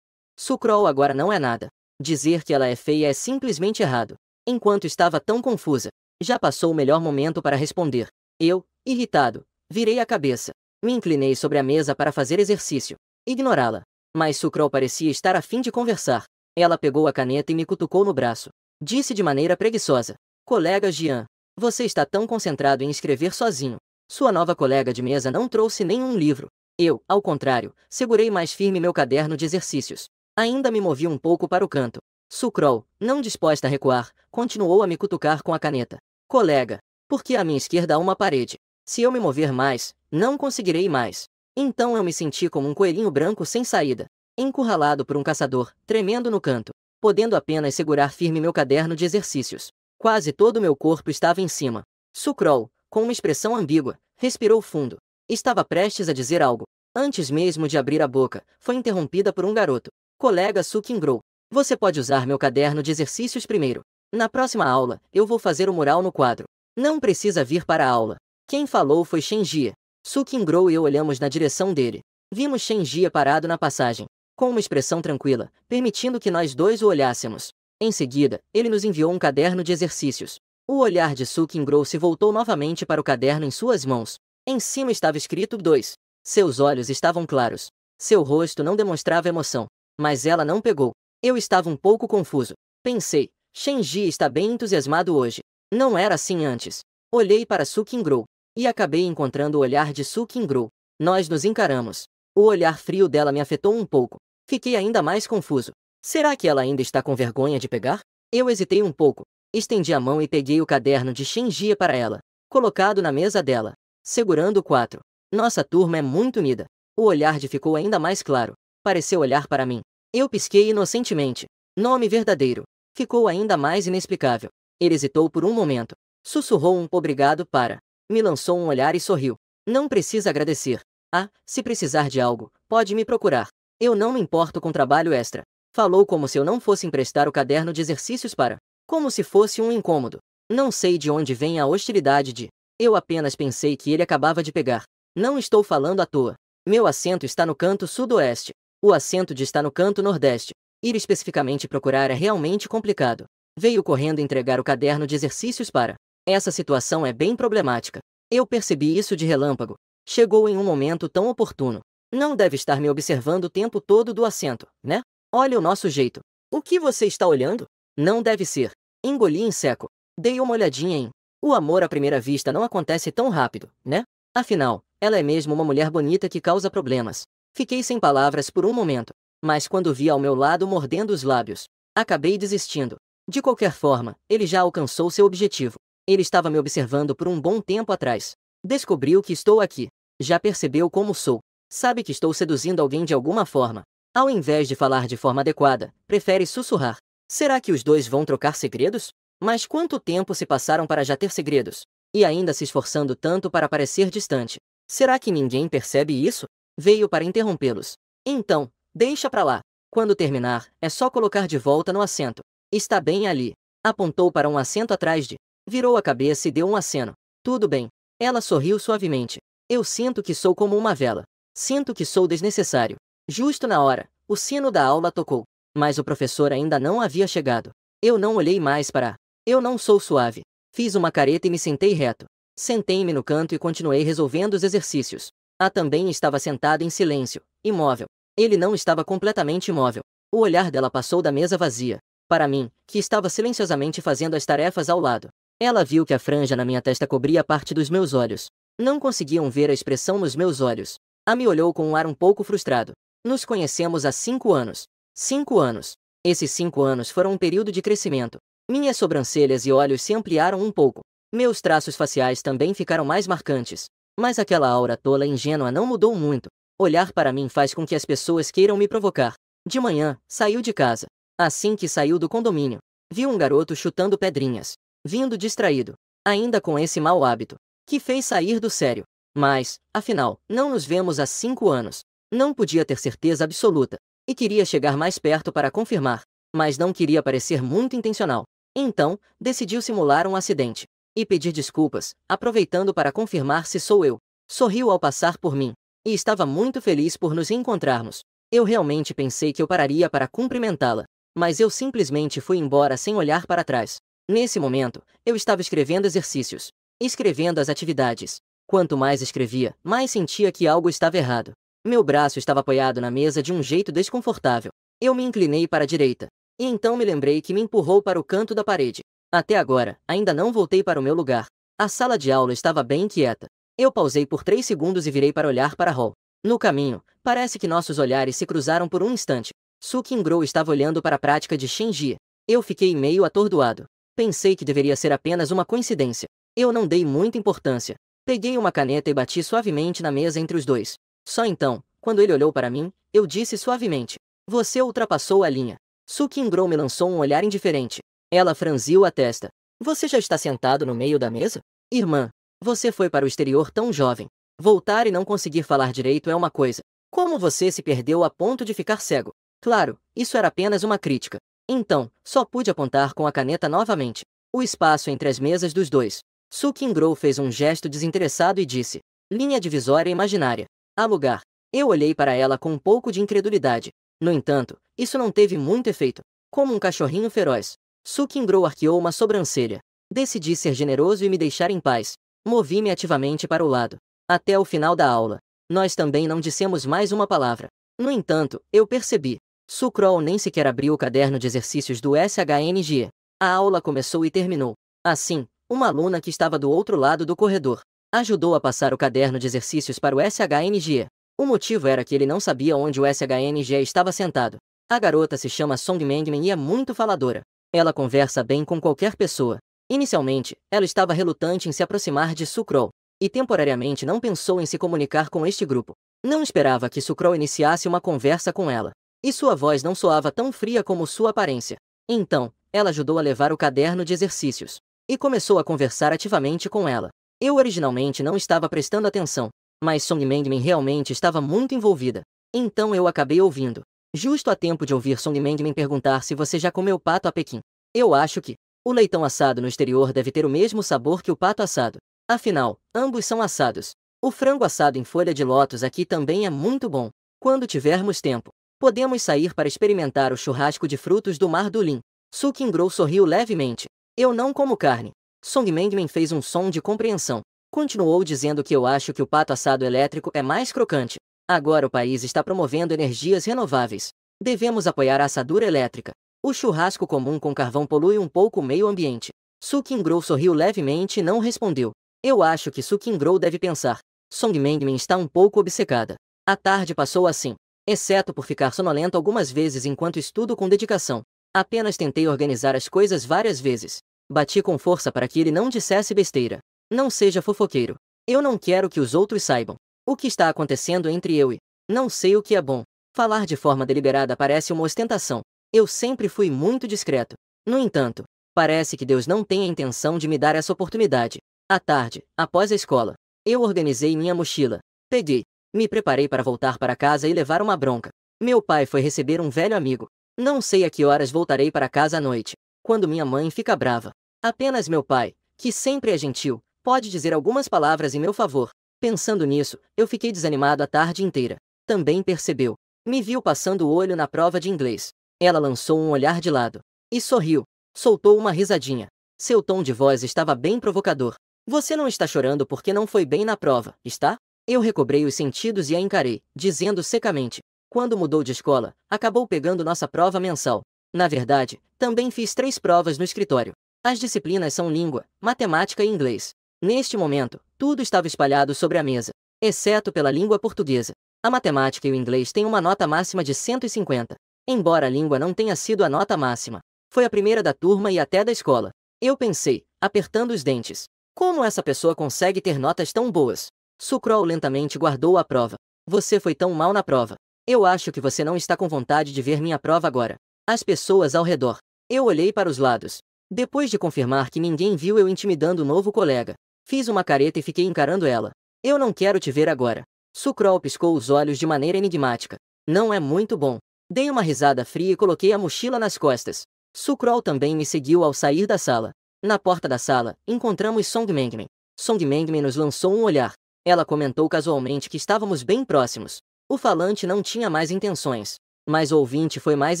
Su Qingguo agora não é nada. Dizer que ela é feia é simplesmente errado. Enquanto estava tão confusa, já passou o melhor momento para responder. Eu, irritado, virei a cabeça. Me inclinei sobre a mesa para fazer exercício. Ignorá-la. Mas Su Qingguo parecia estar a fim de conversar. Ela pegou a caneta e me cutucou no braço. Disse de maneira preguiçosa. Colega Jian, você está tão concentrado em escrever sozinho. Sua nova colega de mesa não trouxe nenhum livro. Eu, ao contrário, segurei mais firme meu caderno de exercícios. Ainda me movi um pouco para o canto. Su Qingguo, não disposta a recuar, continuou a me cutucar com a caneta. Colega, porque à minha esquerda há uma parede. Se eu me mover mais, não conseguirei mais. Então eu me senti como um coelhinho branco sem saída. Encurralado por um caçador, tremendo no canto, podendo apenas segurar firme meu caderno de exercícios. Quase todo o meu corpo estava em cima. Sucrol, com uma expressão ambígua, respirou fundo. Estava prestes a dizer algo. Antes mesmo de abrir a boca, foi interrompida por um garoto. Colega Sukingro, você pode usar meu caderno de exercícios primeiro. Na próxima aula, eu vou fazer o mural no quadro. Não precisa vir para a aula. Quem falou foi Shenjie. Sukingro e eu olhamos na direção dele. Vimos Shenjie parado na passagem, com uma expressão tranquila, permitindo que nós dois o olhássemos. Em seguida, ele nos enviou um caderno de exercícios. O olhar de Sukingro se voltou novamente para o caderno em suas mãos. Em cima estava escrito 2. Seus olhos estavam claros. Seu rosto não demonstrava emoção. Mas ela não pegou. Eu estava um pouco confuso. Pensei, Shenjie está bem entusiasmado hoje. Não era assim antes. Olhei para Sukingro e acabei encontrando o olhar de Sukingro. Nós nos encaramos. O olhar frio dela me afetou um pouco. Fiquei ainda mais confuso. Será que ela ainda está com vergonha de pegar? Eu hesitei um pouco. Estendi a mão e peguei o caderno de Shenjie para ela, colocado na mesa dela, segurando o 4. Nossa turma é muito unida. O olhar de ficou ainda mais claro. Pareceu olhar para mim. Eu pisquei inocentemente. Nome verdadeiro. Ficou ainda mais inexplicável. Ele hesitou por um momento. Sussurrou um obrigado para. Me lançou um olhar e sorriu. Não precisa agradecer. Ah, se precisar de algo, pode me procurar. Eu não me importo com trabalho extra. Falou como se eu não fosse emprestar o caderno de exercícios para. Como se fosse um incômodo. Não sei de onde vem a hostilidade de. Eu apenas pensei que ele acabava de pegar. Não estou falando à toa. Meu assento está no canto sudoeste. O assento de está no canto nordeste. Ir especificamente procurar é realmente complicado. Veio correndo entregar o caderno de exercícios para. Essa situação é bem problemática. Eu percebi isso de relâmpago. Chegou em um momento tão oportuno. Não deve estar me observando o tempo todo do assento, né? Olha o nosso jeito. O que você está olhando? Não deve ser. Engoli em seco. Dei uma olhadinha em. O amor à primeira vista não acontece tão rápido, né? Afinal, ela é mesmo uma mulher bonita que causa problemas. Fiquei sem palavras por um momento, mas quando vi ao meu lado mordendo os lábios, acabei desistindo. De qualquer forma, ele já alcançou seu objetivo. Ele estava me observando por um bom tempo atrás. Descobriu que estou aqui. Já percebeu como sou. Sabe que estou seduzindo alguém de alguma forma. Ao invés de falar de forma adequada, prefere sussurrar. Será que os dois vão trocar segredos? Mas quanto tempo se passaram para já ter segredos? E ainda se esforçando tanto para parecer distante. Será que ninguém percebe isso? Veio para interrompê-los. Então, deixa pra lá. Quando terminar, é só colocar de volta no assento. Está bem ali. Apontou para um assento atrás de. Virou a cabeça e deu um aceno. Tudo bem. Ela sorriu suavemente. Eu sinto que sou como uma vela. Sinto que sou desnecessário. Justo na hora, o sino da aula tocou. Mas o professor ainda não havia chegado. Eu não olhei mais para. Eu não sou suave. Fiz uma careta e me sentei reto. Sentei-me no canto e continuei resolvendo os exercícios. A também estava sentada em silêncio, imóvel. Ele não estava completamente imóvel. O olhar dela passou da mesa vazia para mim, que estava silenciosamente fazendo as tarefas ao lado. Ela viu que a franja na minha testa cobria parte dos meus olhos. Não conseguiam ver a expressão nos meus olhos. A me olhou com um ar um pouco frustrado. Nos conhecemos há 5 anos. 5 anos. Esses 5 anos foram um período de crescimento. Minhas sobrancelhas e olhos se ampliaram um pouco. Meus traços faciais também ficaram mais marcantes. Mas aquela aura tola e ingênua não mudou muito. Olhar para mim faz com que as pessoas queiram me provocar. De manhã, saiu de casa. Assim que saiu do condomínio, viu um garoto chutando pedrinhas. Vindo distraído. Ainda com esse mau hábito. Que fez sair do sério. Mas, afinal, não nos vemos há 5 anos. Não podia ter certeza absoluta. E queria chegar mais perto para confirmar. Mas não queria parecer muito intencional. Então, decidiu simular um acidente. E pedir desculpas, aproveitando para confirmar se sou eu. Sorriu ao passar por mim. E estava muito feliz por nos encontrarmos. Eu realmente pensei que eu pararia para cumprimentá-la. Mas eu simplesmente fui embora sem olhar para trás. Nesse momento, eu estava escrevendo exercícios. Escrevendo as atividades. Quanto mais escrevia, mais sentia que algo estava errado. Meu braço estava apoiado na mesa de um jeito desconfortável. Eu me inclinei para a direita. E então me lembrei que me empurrou para o canto da parede. Até agora, ainda não voltei para o meu lugar. A sala de aula estava bem quieta. Eu pausei por 3 segundos e virei para olhar para Hall. No caminho, parece que nossos olhares se cruzaram por um instante. Sukingro estava olhando para a prática de Shenjie. Eu fiquei meio atordoado. Pensei que deveria ser apenas uma coincidência. Eu não dei muita importância. Peguei uma caneta e bati suavemente na mesa entre os dois. Só então, quando ele olhou para mim, eu disse suavemente: Você ultrapassou a linha. Sukingro me lançou um olhar indiferente. Ela franziu a testa. Você já está sentado no meio da mesa? Irmã, você foi para o exterior tão jovem. Voltar e não conseguir falar direito é uma coisa. Como você se perdeu a ponto de ficar cego? Claro, isso era apenas uma crítica. Então, só pude apontar com a caneta novamente. O espaço entre as mesas dos dois. Su Qingguo fez um gesto desinteressado e disse: linha divisória imaginária. Há lugar. Eu olhei para ela com um pouco de incredulidade. No entanto, isso não teve muito efeito. Como um cachorrinho feroz, Su Qingguo arqueou uma sobrancelha. Decidi ser generoso e me deixar em paz. Movi-me ativamente para o lado. Até o final da aula. Nós também não dissemos mais uma palavra. No entanto, eu percebi. Su Kroll nem sequer abriu o caderno de exercícios do SHNGE. A aula começou e terminou. Assim, uma aluna que estava do outro lado do corredor ajudou a passar o caderno de exercícios para o SHNGE. O motivo era que ele não sabia onde o SHNGE estava sentado. A garota se chama Song Mengmen e é muito faladora. Ela conversa bem com qualquer pessoa. Inicialmente, ela estava relutante em se aproximar de Su Kroll, e temporariamente não pensou em se comunicar com este grupo. Não esperava que Su Kroll iniciasse uma conversa com ela, e sua voz não soava tão fria como sua aparência. Então, ela ajudou a levar o caderno de exercícios, e começou a conversar ativamente com ela. Eu originalmente não estava prestando atenção, mas Song Mengmen realmente estava muito envolvida. Então eu acabei ouvindo. Justo a tempo de ouvir Song Mengmen perguntar se você já comeu pato a Pequim. Eu acho que o leitão assado no exterior deve ter o mesmo sabor que o pato assado. Afinal, ambos são assados. O frango assado em folha de lótus aqui também é muito bom. Quando tivermos tempo, podemos sair para experimentar o churrasco de frutos do Mar do Lin. Su Qingguo sorriu levemente. Eu não como carne. Song Mengmen fez um som de compreensão. Continuou dizendo que eu acho que o pato assado elétrico é mais crocante. Agora o país está promovendo energias renováveis. Devemos apoiar a assadura elétrica. O churrasco comum com carvão polui um pouco o meio ambiente. Su Qingguo sorriu levemente e não respondeu. Eu acho que Su Qingguo deve pensar. Song Mengmen está um pouco obcecada. A tarde passou assim, exceto por ficar sonolento algumas vezes enquanto estudo com dedicação. Apenas tentei organizar as coisas várias vezes. Bati com força para que ele não dissesse besteira. Não seja fofoqueiro. Eu não quero que os outros saibam o que está acontecendo entre eu e... Não sei o que é bom. Falar de forma deliberada parece uma ostentação. Eu sempre fui muito discreto. No entanto, parece que Deus não tem a intenção de me dar essa oportunidade. À tarde, após a escola, eu organizei minha mochila. Peguei. Me preparei para voltar para casa e levar uma bronca. Meu pai foi receber um velho amigo. Não sei a que horas voltarei para casa à noite. Quando minha mãe fica brava. Apenas meu pai, que sempre é gentil, pode dizer algumas palavras em meu favor. Pensando nisso, eu fiquei desanimado a tarde inteira. Também percebeu. Me viu passando o olho na prova de inglês. Ela lançou um olhar de lado. E sorriu. Soltou uma risadinha. Seu tom de voz estava bem provocador. Você não está chorando porque não foi bem na prova, está? Eu recobrei os sentidos e a encarei, dizendo secamente. Quando mudou de escola, acabou pegando nossa prova mensal. Na verdade, também fiz 3 provas no escritório. As disciplinas são língua, matemática e inglês. Neste momento, tudo estava espalhado sobre a mesa, exceto pela língua portuguesa. A matemática e o inglês têm uma nota máxima de 150. Embora a língua não tenha sido a nota máxima, foi a primeira da turma e até da escola. Eu pensei, apertando os dentes. Como essa pessoa consegue ter notas tão boas? Su Kroll lentamente guardou a prova. Você foi tão mal na prova. Eu acho que você não está com vontade de ver minha prova agora. As pessoas ao redor. Eu olhei para os lados. Depois de confirmar que ninguém viu eu intimidando o novo colega, fiz uma careta e fiquei encarando ela. Eu não quero te ver agora. Su Kroll piscou os olhos de maneira enigmática. Não é muito bom. Dei uma risada fria e coloquei a mochila nas costas. Su Kroll também me seguiu ao sair da sala. Na porta da sala, encontramos Song Mengmen. Song Mengmen nos lançou um olhar. Ela comentou casualmente que estávamos bem próximos. O falante não tinha mais intenções, mas o ouvinte foi mais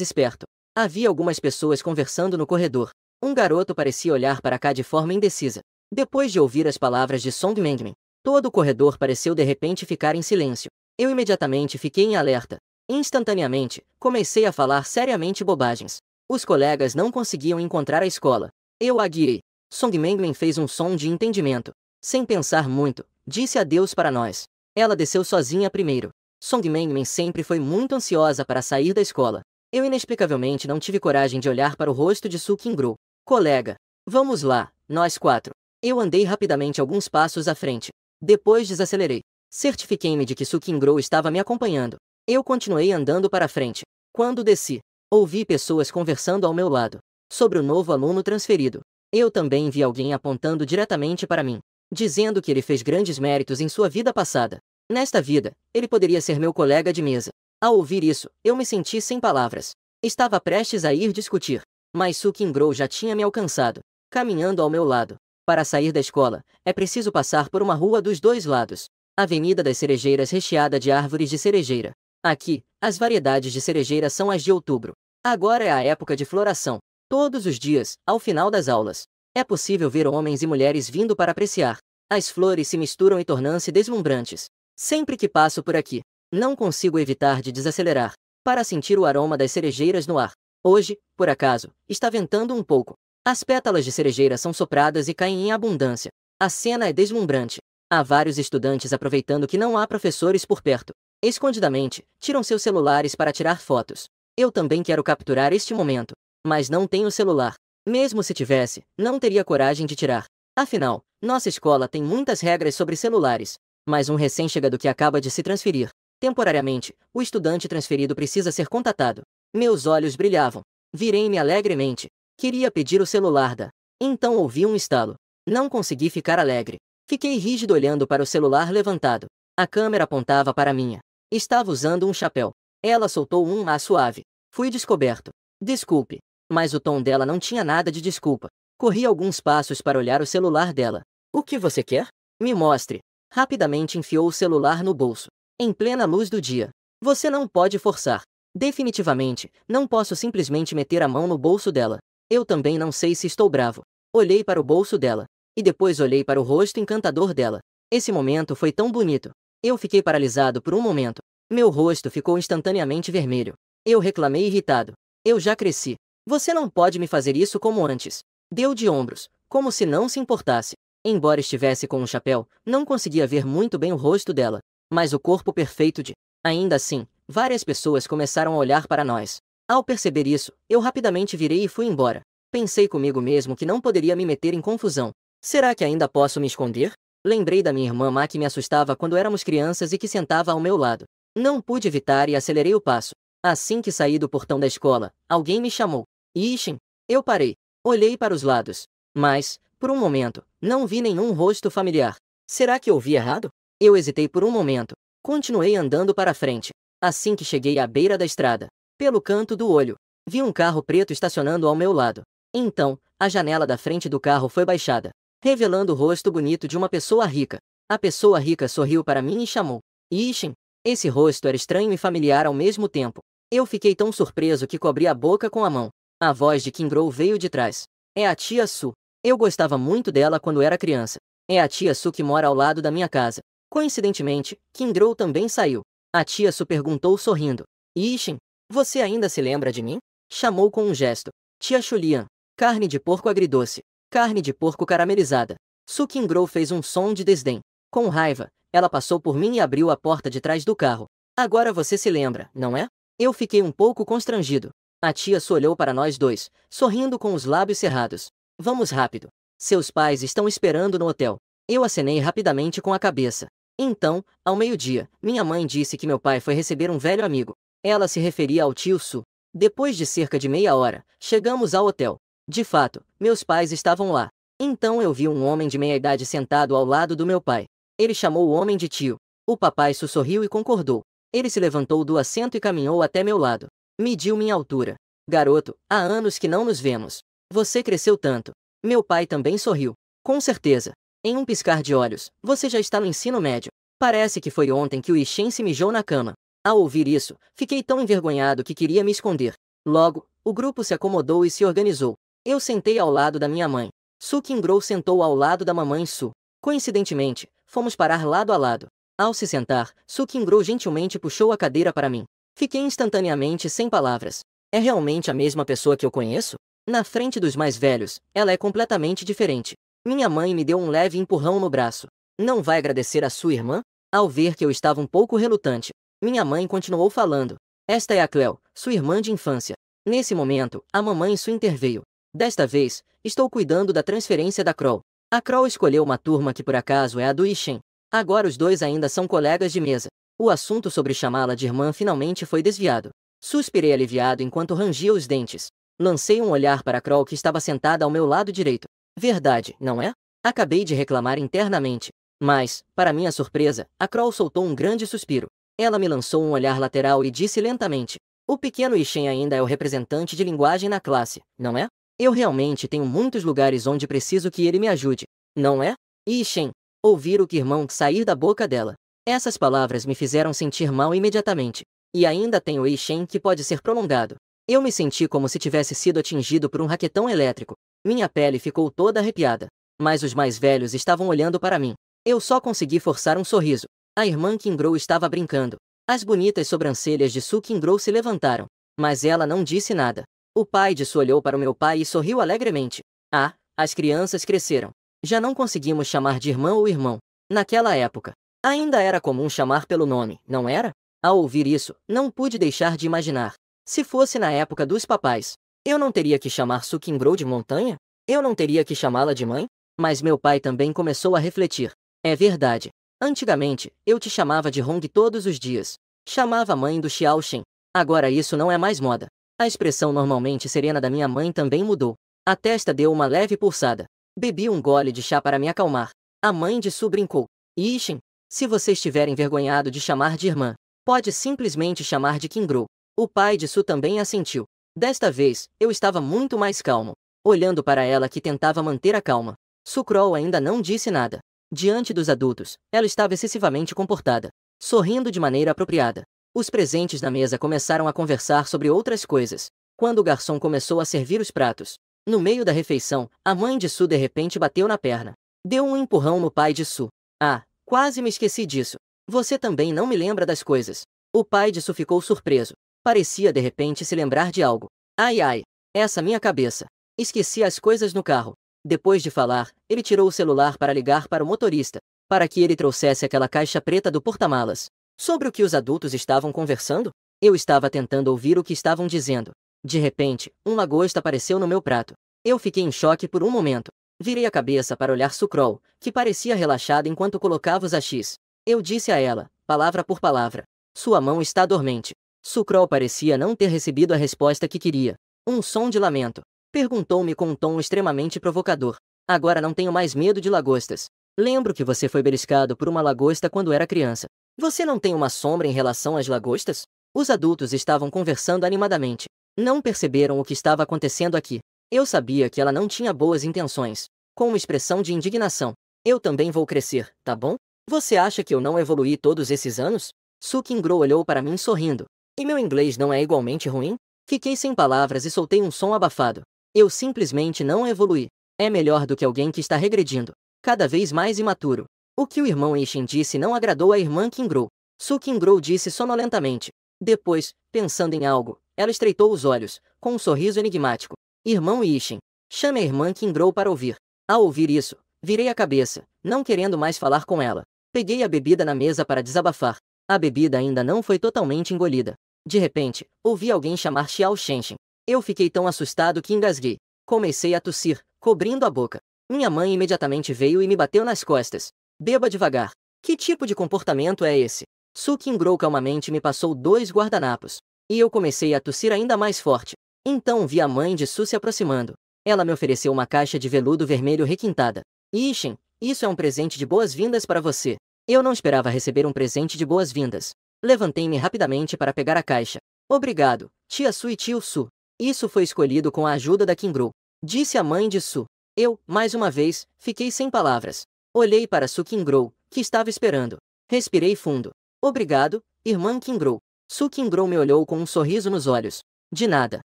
esperto. Havia algumas pessoas conversando no corredor. Um garoto parecia olhar para cá de forma indecisa. Depois de ouvir as palavras de Song Mengmen, todo o corredor pareceu de repente ficar em silêncio. Eu imediatamente fiquei em alerta. Instantaneamente, comecei a falar seriamente bobagens. Os colegas não conseguiam encontrar a escola. Eu a guiei. Song Mengmen fez um som de entendimento. Sem pensar muito, disse adeus para nós. Ela desceu sozinha primeiro. Song Mengmen sempre foi muito ansiosa para sair da escola. Eu inexplicavelmente não tive coragem de olhar para o rosto de Su Qingguo. Colega, vamos lá, nós 4. Eu andei rapidamente alguns passos à frente. Depois desacelerei. Certifiquei-me de que Su Qingguo estava me acompanhando. Eu continuei andando para frente. Quando desci, ouvi pessoas conversando ao meu lado sobre o novo aluno transferido. Eu também vi alguém apontando diretamente para mim, dizendo que ele fez grandes méritos em sua vida passada. Nesta vida, ele poderia ser meu colega de mesa. Ao ouvir isso, eu me senti sem palavras. Estava prestes a ir discutir, mas Su Qingguo já tinha me alcançado, caminhando ao meu lado. Para sair da escola, é preciso passar por uma rua dos dois lados. Avenida das Cerejeiras recheada de árvores de cerejeira. Aqui, as variedades de cerejeira são as de outubro. Agora é a época de floração. Todos os dias, ao final das aulas, é possível ver homens e mulheres vindo para apreciar. As flores se misturam e tornam-se deslumbrantes. Sempre que passo por aqui, não consigo evitar de desacelerar, para sentir o aroma das cerejeiras no ar. Hoje, por acaso, está ventando um pouco. As pétalas de cerejeira são sopradas e caem em abundância. A cena é deslumbrante. Há vários estudantes aproveitando que não há professores por perto. Escondidamente, tiram seus celulares para tirar fotos. Eu também quero capturar este momento, mas não tenho celular. Mesmo se tivesse, não teria coragem de tirar. Afinal, nossa escola tem muitas regras sobre celulares. Mas um recém-chegado que acaba de se transferir. Temporariamente, o estudante transferido precisa ser contatado. Meus olhos brilhavam. Virei-me alegremente. Queria pedir o celular da. Então ouvi um estalo. Não consegui ficar alegre. Fiquei rígido olhando para o celular levantado. A câmera apontava para minha. Estava usando um chapéu. Ela soltou um "ah" suave. Fui descoberto. Desculpe. Mas o tom dela não tinha nada de desculpa. Corri alguns passos para olhar o celular dela. O que você quer? Me mostre. Rapidamente enfiou o celular no bolso. Em plena luz do dia. Você não pode forçar. Definitivamente, não posso simplesmente meter a mão no bolso dela. Eu também não sei se estou bravo. Olhei para o bolso dela. E depois olhei para o rosto encantador dela. Esse momento foi tão bonito. Eu fiquei paralisado por um momento. Meu rosto ficou instantaneamente vermelho. Eu reclamei irritado. Eu já cresci. Você não pode me fazer isso como antes. Deu de ombros, como se não se importasse. Embora estivesse com um chapéu, não conseguia ver muito bem o rosto dela, mas o corpo perfeito de. Ainda assim, várias pessoas começaram a olhar para nós. Ao perceber isso, eu rapidamente virei e fui embora. Pensei comigo mesmo que não poderia me meter em confusão. Será que ainda posso me esconder? Lembrei da minha irmã Ma que me assustava quando éramos crianças e que sentava ao meu lado. Não pude evitar e acelerei o passo. Assim que saí do portão da escola, alguém me chamou. Ishin. Eu parei. Olhei para os lados. Mas, por um momento, não vi nenhum rosto familiar. Será que ouvi errado? Eu hesitei por um momento. Continuei andando para frente. Assim que cheguei à beira da estrada, pelo canto do olho, vi um carro preto estacionando ao meu lado. Então, a janela da frente do carro foi baixada, revelando o rosto bonito de uma pessoa rica. A pessoa rica sorriu para mim e chamou. Ishin. Esse rosto era estranho e familiar ao mesmo tempo. Eu fiquei tão surpreso que cobri a boca com a mão. A voz de Qingguo veio de trás. É a tia Su. Eu gostava muito dela quando era criança. É a tia Su que mora ao lado da minha casa. Coincidentemente, Qingguo também saiu. A tia Su perguntou sorrindo. Ishin, você ainda se lembra de mim? Chamou com um gesto. Tia Xulian. Carne de porco agridoce. Carne de porco caramelizada. Su Qingguo fez um som de desdém. Com raiva, ela passou por mim e abriu a porta de trás do carro. Agora você se lembra, não é? Eu fiquei um pouco constrangido. A tia Su olhou para nós dois, sorrindo com os lábios cerrados. Vamos rápido. Seus pais estão esperando no hotel. Eu acenei rapidamente com a cabeça. Então, ao meio-dia, minha mãe disse que meu pai foi receber um velho amigo. Ela se referia ao tio Su. Depois de cerca de meia hora, chegamos ao hotel. De fato, meus pais estavam lá. Então eu vi um homem de meia-idade sentado ao lado do meu pai. Ele chamou o homem de tio. O papai Su sorriu e concordou. Ele se levantou do assento e caminhou até meu lado. Mediu minha altura. Garoto, há anos que não nos vemos. Você cresceu tanto. Meu pai também sorriu. Com certeza. Em um piscar de olhos, você já está no ensino médio. Parece que foi ontem que o Ishin se mijou na cama. Ao ouvir isso, fiquei tão envergonhado que queria me esconder. Logo, o grupo se acomodou e se organizou. Eu sentei ao lado da minha mãe. Su Qingguo sentou ao lado da mamãe Su. Coincidentemente, fomos parar lado a lado. Ao se sentar, Su Qingguo gentilmente puxou a cadeira para mim. Fiquei instantaneamente sem palavras. É realmente a mesma pessoa que eu conheço? Na frente dos mais velhos, ela é completamente diferente. Minha mãe me deu um leve empurrão no braço. Não vai agradecer a sua irmã? Ao ver que eu estava um pouco relutante, minha mãe continuou falando. Esta é a Cleo, sua irmã de infância. Nesse momento, a mamãe Su interveio. Desta vez, estou cuidando da transferência da Kroll. A Kroll escolheu uma turma que por acaso é a do Ishin. Agora os dois ainda são colegas de mesa. O assunto sobre chamá-la de irmã finalmente foi desviado. Suspirei aliviado enquanto rangia os dentes. Lancei um olhar para a Kroll que estava sentada ao meu lado direito. Verdade, não é? Acabei de reclamar internamente. Mas, para minha surpresa, a Kroll soltou um grande suspiro. Ela me lançou um olhar lateral e disse lentamente: o pequeno Ishen ainda é o representante de linguagem na classe, não é? Eu realmente tenho muitos lugares onde preciso que ele me ajude, não é? Ishen, ouvir o que irmão sair da boca dela. Essas palavras me fizeram sentir mal imediatamente. E ainda tem o Ishen que pode ser prolongado. Eu me senti como se tivesse sido atingido por um raquetão elétrico. Minha pele ficou toda arrepiada. Mas os mais velhos estavam olhando para mim. Eu só consegui forçar um sorriso. A irmã Kingrow estava brincando. As bonitas sobrancelhas de Su Kingrow se levantaram. Mas ela não disse nada. O pai de Su olhou para o meu pai e sorriu alegremente. Ah, as crianças cresceram. Já não conseguimos chamar de irmã ou irmão. Naquela época, ainda era comum chamar pelo nome, não era? Ao ouvir isso, não pude deixar de imaginar. Se fosse na época dos papais, eu não teria que chamar Su Kingrow de montanha? Eu não teria que chamá-la de mãe? Mas meu pai também começou a refletir. É verdade. Antigamente, eu te chamava de Hong todos os dias. Chamava a mãe do Xiao Shen. Agora isso não é mais moda. A expressão normalmente serena da minha mãe também mudou. A testa deu uma leve pulsada. Bebi um gole de chá para me acalmar. A mãe de Su brincou. Ishen, se você estiver envergonhado de chamar de irmã, pode simplesmente chamar de Kingrow. O pai de Su também assentiu. Desta vez, eu estava muito mais calmo. Olhando para ela que tentava manter a calma. Su Kroll ainda não disse nada. Diante dos adultos, ela estava excessivamente comportada, sorrindo de maneira apropriada. Os presentes na mesa começaram a conversar sobre outras coisas. Quando o garçom começou a servir os pratos, no meio da refeição, a mãe de Su de repente bateu na perna. Deu um empurrão no pai de Su. Ah, quase me esqueci disso. Você também não me lembra das coisas. O pai de Su ficou surpreso. Parecia de repente se lembrar de algo. Ai ai, essa minha cabeça. Esqueci as coisas no carro. Depois de falar, ele tirou o celular para ligar para o motorista, para que ele trouxesse aquela caixa preta do porta-malas. Sobre o que os adultos estavam conversando? Eu estava tentando ouvir o que estavam dizendo. De repente, um lagosta apareceu no meu prato. Eu fiquei em choque por um momento. Virei a cabeça para olhar Su Kroll, que parecia relaxada enquanto colocava os achis. Eu disse a ela, palavra por palavra: sua mão está dormente. Su Kroll parecia não ter recebido a resposta que queria. Um som de lamento. Perguntou-me com um tom extremamente provocador. Agora não tenho mais medo de lagostas. Lembro que você foi beliscado por uma lagosta quando era criança. Você não tem uma sombra em relação às lagostas? Os adultos estavam conversando animadamente. Não perceberam o que estava acontecendo aqui. Eu sabia que ela não tinha boas intenções. Com uma expressão de indignação. Eu também vou crescer, tá bom? Você acha que eu não evoluí todos esses anos? Su Kingrow olhou para mim sorrindo. E meu inglês não é igualmente ruim? Fiquei sem palavras e soltei um som abafado. Eu simplesmente não evoluí. É melhor do que alguém que está regredindo. Cada vez mais imaturo. O que o irmão Ishen disse não agradou à irmã Kingrow. Su Kingrow disse sonolentamente. Depois, pensando em algo, ela estreitou os olhos, com um sorriso enigmático. Irmão Ishen, chame a irmã Kingrow para ouvir. Ao ouvir isso, virei a cabeça, não querendo mais falar com ela. Peguei a bebida na mesa para desabafar. A bebida ainda não foi totalmente engolida. De repente, ouvi alguém chamar Xiao Shenshen. Eu fiquei tão assustado que engasguei. Comecei a tossir, cobrindo a boca. Minha mãe imediatamente veio e me bateu nas costas. Beba devagar. Que tipo de comportamento é esse? Su Kingrow calmamente me passou 2 guardanapos. E eu comecei a tossir ainda mais forte. Então vi a mãe de Su se aproximando. Ela me ofereceu uma caixa de veludo vermelho requintada. Ishen, isso é um presente de boas-vindas para você. Eu não esperava receber um presente de boas-vindas. Levantei-me rapidamente para pegar a caixa. Obrigado, tia Su e tio Su. Isso foi escolhido com a ajuda da Kingrow, disse a mãe de Su. Eu, mais uma vez, fiquei sem palavras. Olhei para Su Kingrow, que estava esperando. Respirei fundo. Obrigado, irmã Kingrow. Su Kingrow me olhou com um sorriso nos olhos. De nada.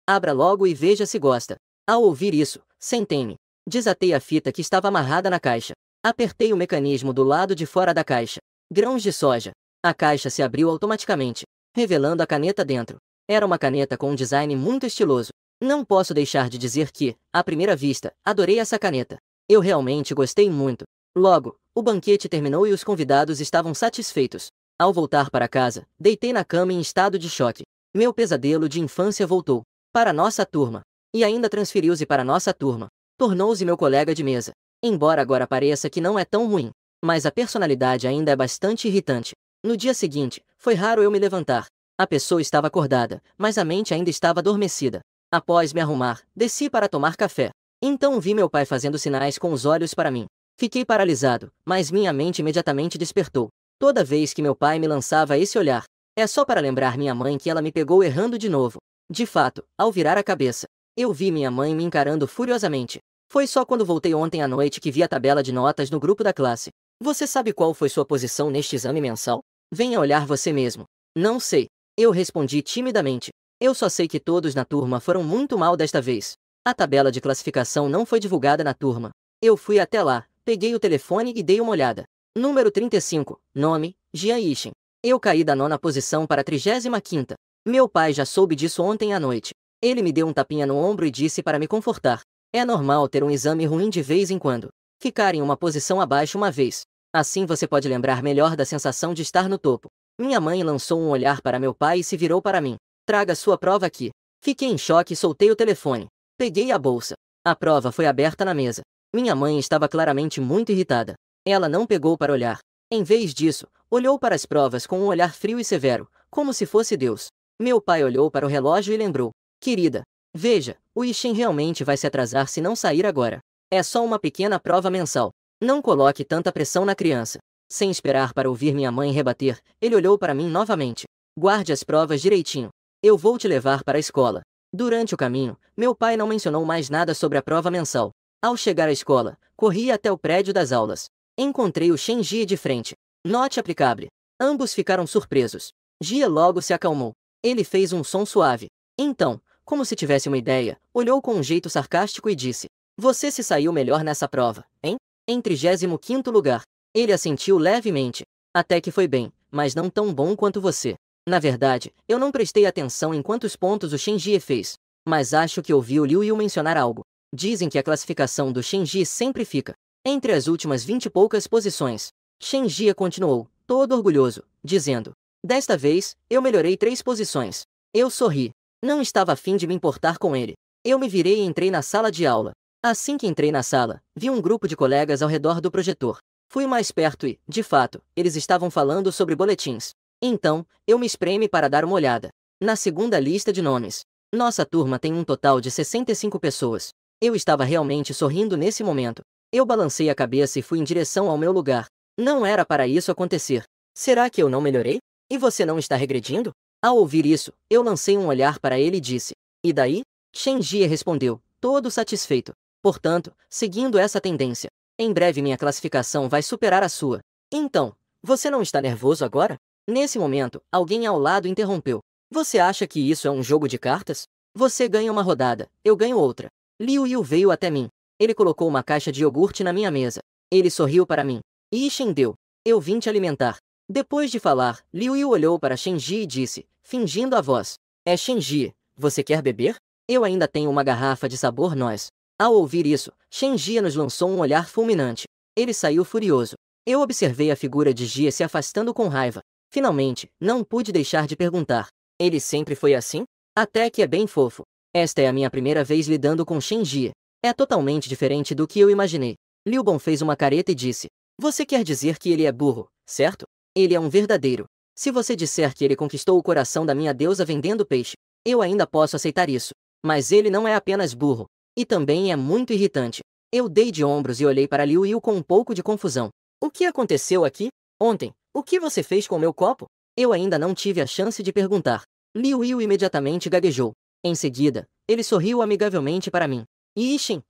Abra logo e veja se gosta. Ao ouvir isso, sentei-me. Desatei a fita que estava amarrada na caixa. Apertei o mecanismo do lado de fora da caixa. Grãos de soja. A caixa se abriu automaticamente, revelando a caneta dentro. Era uma caneta com um design muito estiloso. Não posso deixar de dizer que, à primeira vista, adorei essa caneta. Eu realmente gostei muito. Logo, o banquete terminou e os convidados estavam satisfeitos. Ao voltar para casa, deitei na cama em estado de choque. Meu pesadelo de infância voltou. Para nossa turma. E ainda transferiu-se para nossa turma. Tornou-se meu colega de mesa. Embora agora pareça que não é tão ruim. Mas a personalidade ainda é bastante irritante. No dia seguinte, foi raro eu me levantar. A pessoa estava acordada, mas a mente ainda estava adormecida. Após me arrumar, desci para tomar café. Então vi meu pai fazendo sinais com os olhos para mim. Fiquei paralisado, mas minha mente imediatamente despertou. Toda vez que meu pai me lançava esse olhar, é só para lembrar minha mãe que ela me pegou errando de novo. De fato, ao virar a cabeça, eu vi minha mãe me encarando furiosamente. Foi só quando voltei ontem à noite que vi a tabela de notas no grupo da classe. Você sabe qual foi sua posição neste exame mensal? Venha olhar você mesmo. Não sei. Eu respondi timidamente. Eu só sei que todos na turma foram muito mal desta vez. A tabela de classificação não foi divulgada na turma. Eu fui até lá, peguei o telefone e dei uma olhada. Número 35, nome, Jian Yixin. Eu caí da 9ª posição para a 35ª. Meu pai já soube disso ontem à noite. Ele me deu um tapinha no ombro e disse para me confortar. É normal ter um exame ruim de vez em quando. Ficar em uma posição abaixo uma vez. Assim você pode lembrar melhor da sensação de estar no topo. Minha mãe lançou um olhar para meu pai e se virou para mim. Traga sua prova aqui. Fiquei em choque e soltei o telefone. Peguei a bolsa. A prova foi aberta na mesa. Minha mãe estava claramente muito irritada. Ela não pegou para olhar. Em vez disso, olhou para as provas com um olhar frio e severo, como se fosse Deus. Meu pai olhou para o relógio e lembrou. Querida, veja, o Yixin realmente vai se atrasar se não sair agora. É só uma pequena prova mensal. Não coloque tanta pressão na criança. Sem esperar para ouvir minha mãe rebater, ele olhou para mim novamente. Guarde as provas direitinho. Eu vou te levar para a escola. Durante o caminho, meu pai não mencionou mais nada sobre a prova mensal. Ao chegar à escola, corri até o prédio das aulas. Encontrei o Shen Jie de frente. Note aplicável. Ambos ficaram surpresos. Jie logo se acalmou. Ele fez um som suave. Então, como se tivesse uma ideia, olhou com um jeito sarcástico e disse: Você se saiu melhor nessa prova, hein? Em 35º lugar. Ele assentiu levemente. Até que foi bem, mas não tão bom quanto você. Na verdade, eu não prestei atenção em quantos pontos o Shen Jie fez. Mas acho que ouvi o Liu Yu mencionar algo. Dizem que a classificação do Shen Jie sempre fica entre as últimas 20 e poucas posições. Shen Jie continuou, todo orgulhoso, dizendo: Desta vez, eu melhorei 3 posições. Eu sorri. Não estava a fim de me importar com ele. Eu me virei e entrei na sala de aula. Assim que entrei na sala, vi um grupo de colegas ao redor do projetor. Fui mais perto e, de fato, eles estavam falando sobre boletins. Então, eu me espreme para dar uma olhada. Na segunda lista de nomes. Nossa turma tem um total de 65 pessoas. Eu estava realmente sorrindo nesse momento. Eu balancei a cabeça e fui em direção ao meu lugar. Não era para isso acontecer. Será que eu não melhorei? E você não está regredindo? Ao ouvir isso, eu lancei um olhar para ele e disse: E daí? Shen Jie respondeu, todo satisfeito. Portanto, seguindo essa tendência, em breve minha classificação vai superar a sua. Então, você não está nervoso agora? Nesse momento, alguém ao lado interrompeu. Você acha que isso é um jogo de cartas? Você ganha uma rodada, eu ganho outra. Liu Yu veio até mim. Ele colocou uma caixa de iogurte na minha mesa. Ele sorriu para mim. Yixin deu. Eu vim te alimentar. Depois de falar, Liu Yu olhou para Shen Jie e disse, fingindo a voz: É Shen Jie, você quer beber? Eu ainda tenho uma garrafa de sabor nós. Ao ouvir isso, Shen Jie nos lançou um olhar fulminante. Ele saiu furioso. Eu observei a figura de Jie se afastando com raiva. Finalmente, não pude deixar de perguntar. Ele sempre foi assim? Até que é bem fofo. Esta é a minha primeira vez lidando com Shen Jie. É totalmente diferente do que eu imaginei. Liu Bon fez uma careta e disse: Você quer dizer que ele é burro, certo? Ele é um verdadeiro. Se você disser que ele conquistou o coração da minha deusa vendendo peixe, eu ainda posso aceitar isso. Mas ele não é apenas burro. E também é muito irritante. Eu dei de ombros e olhei para Liu Yu com um pouco de confusão. O que aconteceu aqui? Ontem, o que você fez com meu copo? Eu ainda não tive a chance de perguntar. Liu Yu imediatamente gaguejou. Em seguida, ele sorriu amigavelmente para mim. Yixin,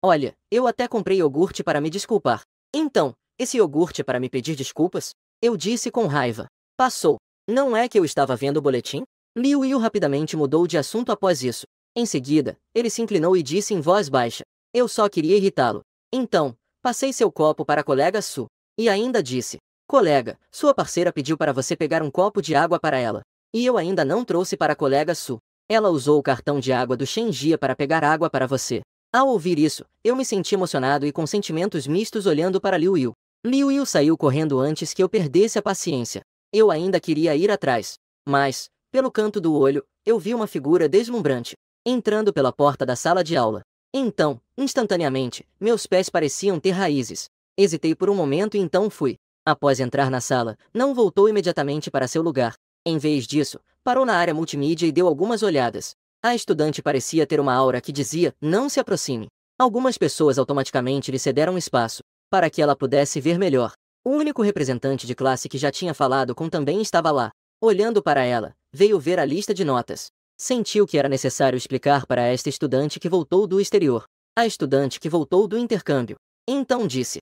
olha, eu até comprei iogurte para me desculpar. Então, esse iogurte é para me pedir desculpas? Eu disse com raiva. Passou. Não é que eu estava vendo o boletim? Liu Yu rapidamente mudou de assunto após isso. Em seguida, ele se inclinou e disse em voz baixa: Eu só queria irritá-lo. Então, passei seu copo para a colega Su. E ainda disse: Colega, sua parceira pediu para você pegar um copo de água para ela. E eu ainda não trouxe para a colega Su. Ela usou o cartão de água do Shen Jie para pegar água para você. Ao ouvir isso, eu me senti emocionado e com sentimentos mistos olhando para Liu Yu. Liu Yu saiu correndo antes que eu perdesse a paciência. Eu ainda queria ir atrás. Mas, pelo canto do olho, eu vi uma figura deslumbrante entrando pela porta da sala de aula. Então, instantaneamente, meus pés pareciam ter raízes. Hesitei por um momento e então fui. Após entrar na sala, não voltou imediatamente para seu lugar. Em vez disso, parou na área multimídia e deu algumas olhadas. A estudante parecia ter uma aura que dizia, não se aproxime. Algumas pessoas automaticamente lhe cederam espaço, para que ela pudesse ver melhor. O único representante de classe que já tinha falado com também estava lá. Olhando para ela, veio ver a lista de notas. Sentiu que era necessário explicar para esta estudante que voltou do exterior. A estudante que voltou do intercâmbio. Então disse: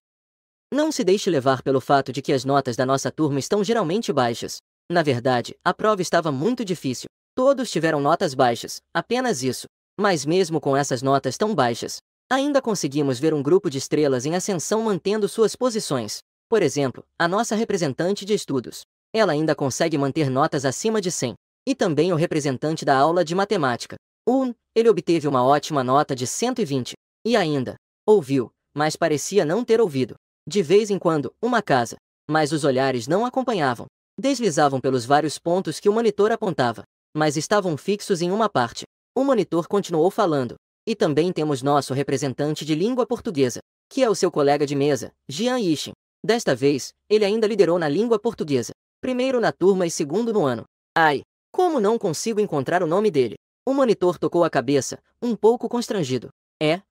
não se deixe levar pelo fato de que as notas da nossa turma estão geralmente baixas. Na verdade, a prova estava muito difícil. Todos tiveram notas baixas, apenas isso. Mas mesmo com essas notas tão baixas, ainda conseguimos ver um grupo de estrelas em ascensão mantendo suas posições. Por exemplo, a nossa representante de estudos. Ela ainda consegue manter notas acima de 100. E também o representante da aula de matemática. Ele obteve uma ótima nota de 120. E ainda, ouviu, mas parecia não ter ouvido. De vez em quando, uma casa. Mas os olhares não acompanhavam. Deslizavam pelos vários pontos que o monitor apontava. Mas estavam fixos em uma parte. O monitor continuou falando. E também temos nosso representante de língua portuguesa, que é o seu colega de mesa, Jian Yixin. Desta vez, ele ainda liderou na língua portuguesa. Primeiro na turma e segundo no ano. Ai, como não consigo encontrar o nome dele? O monitor tocou a cabeça, um pouco constrangido.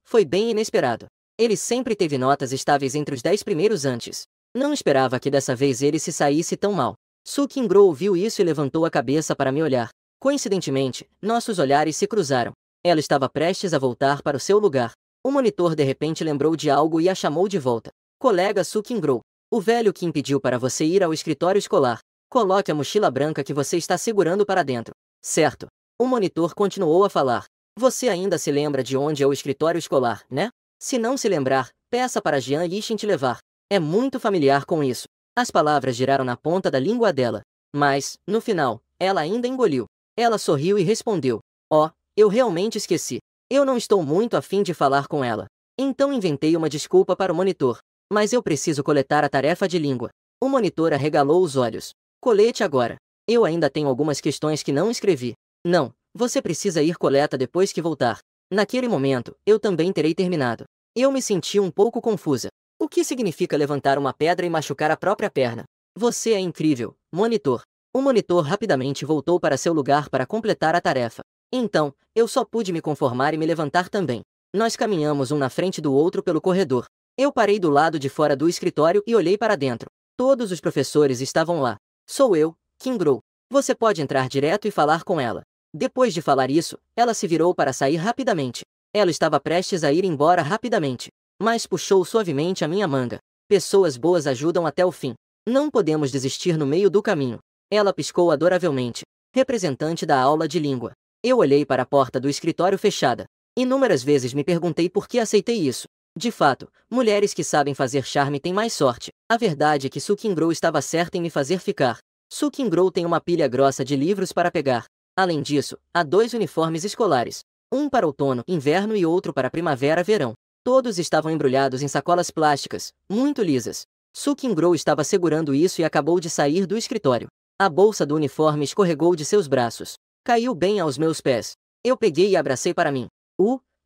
Foi bem inesperado. Ele sempre teve notas estáveis entre os 10 primeiros antes. Não esperava que dessa vez ele se saísse tão mal. Su Qingguo ouviu isso e levantou a cabeça para me olhar. Coincidentemente, nossos olhares se cruzaram. Ela estava prestes a voltar para o seu lugar. O monitor de repente lembrou de algo e a chamou de volta. Colega Su Qingguo, o velho que impediu para você ir ao escritório escolar. Coloque a mochila branca que você está segurando para dentro. Certo. O monitor continuou a falar. Você ainda se lembra de onde é o escritório escolar, né? Se não se lembrar, peça para Jian Yixin te levar. É muito familiar com isso. As palavras giraram na ponta da língua dela. Mas, no final, ela ainda engoliu. Ela sorriu e respondeu. Eu realmente esqueci. Eu não estou muito afim de falar com ela. Então inventei uma desculpa para o monitor. Mas eu preciso coletar a tarefa de língua. O monitor arregalou os olhos. Colete agora. Eu ainda tenho algumas questões que não escrevi. Não, você precisa ir coleta depois que voltar. Naquele momento, eu também terei terminado. Eu me senti um pouco confusa. O que significa levantar uma pedra e machucar a própria perna? Você é incrível, monitor. O monitor rapidamente voltou para seu lugar para completar a tarefa. Então, eu só pude me conformar e me levantar também. Nós caminhamos um na frente do outro pelo corredor. Eu parei do lado de fora do escritório e olhei para dentro. Todos os professores estavam lá. Sou eu, Qingguo. Você pode entrar direto e falar com ela. Depois de falar isso, ela se virou para sair rapidamente. Ela estava prestes a ir embora rapidamente, mas puxou suavemente a minha manga. Pessoas boas ajudam até o fim. Não podemos desistir no meio do caminho. Ela piscou adoravelmente. Representante da aula de língua. Eu olhei para a porta do escritório fechada. Inúmeras vezes me perguntei por que aceitei isso. De fato, mulheres que sabem fazer charme têm mais sorte. A verdade é que Su Qingguo estava certa em me fazer ficar. Su Qingguo tem uma pilha grossa de livros para pegar. Além disso, há 2 uniformes escolares. Um para outono, inverno e outro para primavera-verão. Todos estavam embrulhados em sacolas plásticas, muito lisas. Su Qingguo estava segurando isso e acabou de sair do escritório. A bolsa do uniforme escorregou de seus braços. Caiu bem aos meus pés. Eu peguei e abracei para mim.